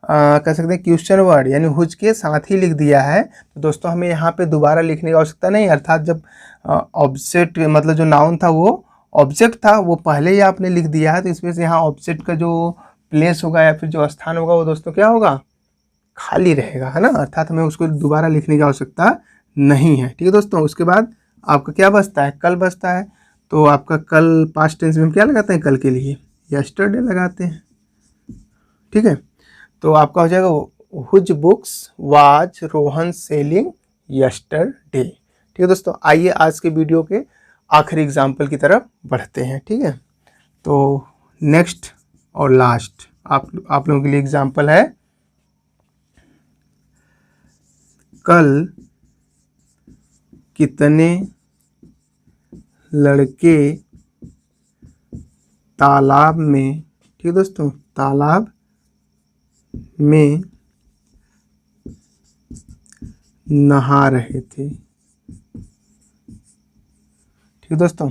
कह सकते हैं क्वेश्चन वर्ड यानी हुज के साथ ही लिख दिया है। तो दोस्तों हमें यहाँ पे दोबारा लिखने की आवश्यकता नहीं, अर्थात जब ऑब्जेक्ट मतलब जो नाउन था वो ऑब्जेक्ट था, वो पहले ही आपने लिख दिया है। तो इस वजह से यहाँ ऑब्जेक्ट का जो प्लेस होगा या फिर जो स्थान होगा वो दोस्तों क्या होगा, खाली रहेगा, है ना, अर्थात हमें उसको दोबारा लिखने की आवश्यकता नहीं है। ठीक है दोस्तों, उसके बाद आपका क्या बचता है, कल बचता है। तो आपका कल पास्ट टेंस में हम क्या लगाते हैं, कल के लिए यस्टरडे लगाते हैं। ठीक है, तो आपका हो जाएगा whose books was Rohan selling yesterday. ठीक है दोस्तों, आइए आज के वीडियो के आखिरी एग्जाम्पल की तरफ बढ़ते हैं। ठीक है, तो नेक्स्ट और लास्ट आप लोगों के लिए एग्जाम्पल है, कल कितने लड़के तालाब में, ठीक है दोस्तों, तालाब में नहा रहे थे। ठीक है दोस्तों,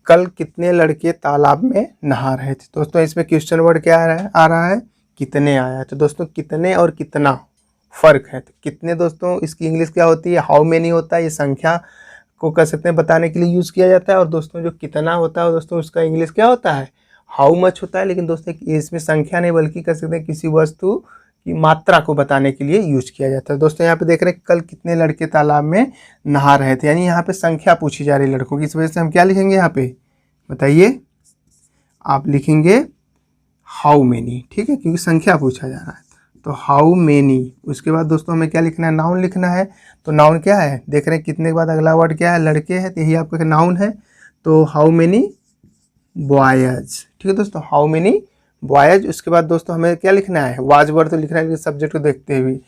कल कितने लड़के तालाब में नहा रहे थे। दोस्तों इसमें क्वेश्चन वर्ड क्या आ रहा है, कितने आया है। तो दोस्तों कितने और कितना फर्क है। तो कितने दोस्तों इसकी इंग्लिश क्या होती है, हाउ मेनी होता है, ये संख्या को कह सकते हैं बताने के लिए यूज़ किया जाता है। और दोस्तों जो कितना होता है दोस्तों उसका इंग्लिश क्या होता है, हाउ मच होता है। लेकिन दोस्तों इसमें संख्या नहीं बल्कि कह सकते हैं किसी वस्तु की मात्रा को बताने के लिए यूज किया जाता है। दोस्तों यहाँ पे देख रहे हैं कल कितने लड़के तालाब में नहा रहे थे, यानी यहाँ पे संख्या पूछी जा रही है लड़कों की। इस वजह से हम क्या लिखेंगे यहाँ पे, बताइए, आप लिखेंगे हाउ मेनी। ठीक है, क्योंकि संख्या पूछा जा रहा है, तो हाउ मेनी। उसके बाद दोस्तों हमें क्या लिखना है, नाउन लिखना है। तो नाउन क्या है, देख रहे हैं कितने के बाद अगला वर्ड क्या है, लड़के है, तो यही आपका नाउन है। तो हाउ मेनी बॉयज। ठीक है दोस्तों, हाउ मेनी बॉयज। उसके बाद दोस्तों हमें क्या लिखना है, वाज वर्ड तो लिखना है सब्जेक्ट को देखते हुए।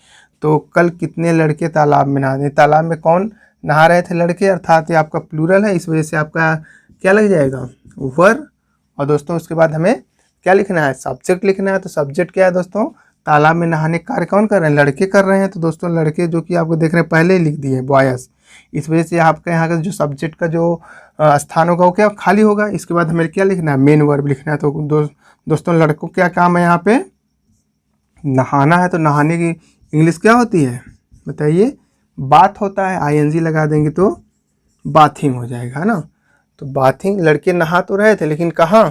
तो कल कितने लड़के तालाब में नहा, तालाब में कौन नहा रहे थे, लड़के, अर्थात ये आपका प्लूरल है, इस वजह से आपका क्या लग जाएगा, वर। और दोस्तों उसके बाद हमें क्या लिखना है, सब्जेक्ट लिखना है। तो सब्जेक्ट क्या है दोस्तों, तालाब में नहाने का कार्य कौन कर रहे हैं, लड़के कर रहे हैं। तो दोस्तों लड़के जो कि आपको देख रहे हैं पहले ही लिख दिए बॉयज, इस वजह से आपका यहाँ का जो सब्जेक्ट का जो स्थान होगा वो क्या खाली होगा। इसके बाद हमें क्या लिखना है, मेन वर्ब लिखना है। तो दोस्तों लड़कों क्या काम है यहाँ पे, नहाना है। तो नहाने की इंग्लिश क्या होती है, बताइए, बाथ होता है, ING लगा देंगे तो बाथिंग हो जाएगा, है ना। तो बाथिंग, लड़के नहा तो रहे थे लेकिन कहाँ,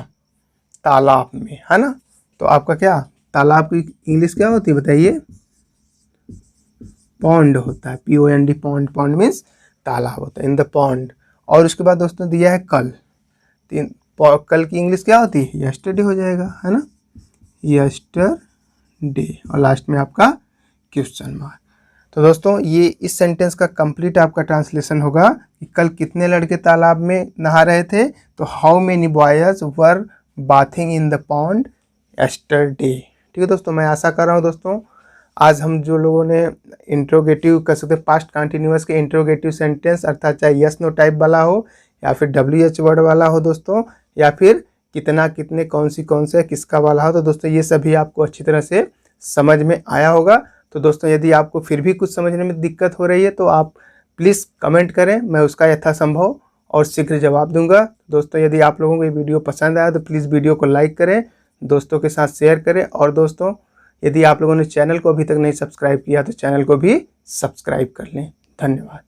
तालाब में, है ना। तो आपका क्या, तालाब की इंग्लिश क्या होती है, बताइए, पॉन्ड होता है, POND, पॉन्ड। पॉन्ड मीन्स तालाब होता है, इन द पॉन्ड। और उसके बाद दोस्तों दिया है कल, कल की इंग्लिश क्या होती है, यस्टरडे हो जाएगा, है ना, यस्टरडे। और लास्ट में आपका क्वेश्चन मार्क। तो दोस्तों ये इस सेंटेंस का कंप्लीट आपका ट्रांसलेशन होगा कि कल कितने लड़के तालाब में नहा रहे थे। तो how many boys were bathing in the pond yesterday. ठीक है दोस्तों, मैं आशा कर रहा हूँ दोस्तों आज हम जो लोगों ने इंट्रोगेटिव कह सकते हैं पास्ट कंटिन्यूअस के इंट्रोगेटिव सेंटेंस, अर्थात चाहे यस नो टाइप वाला हो या फिर WH वर्ड वाला हो दोस्तों, या फिर कितना, कितने, कौन से, किसका वाला हो। तो दोस्तों ये सभी आपको अच्छी तरह से समझ में आया होगा। तो दोस्तों यदि आपको फिर भी कुछ समझने में दिक्कत हो रही है तो आप प्लीज़ कमेंट करें, मैं उसका यथासंभव और शीघ्र जवाब दूंगा। दोस्तों यदि आप लोगों को ये वीडियो पसंद आया तो प्लीज़ वीडियो को लाइक करें, दोस्तों के साथ शेयर करें, और दोस्तों यदि आप लोगों ने चैनल को अभी तक नहीं सब्सक्राइब किया तो चैनल को भी सब्सक्राइब कर लें। धन्यवाद।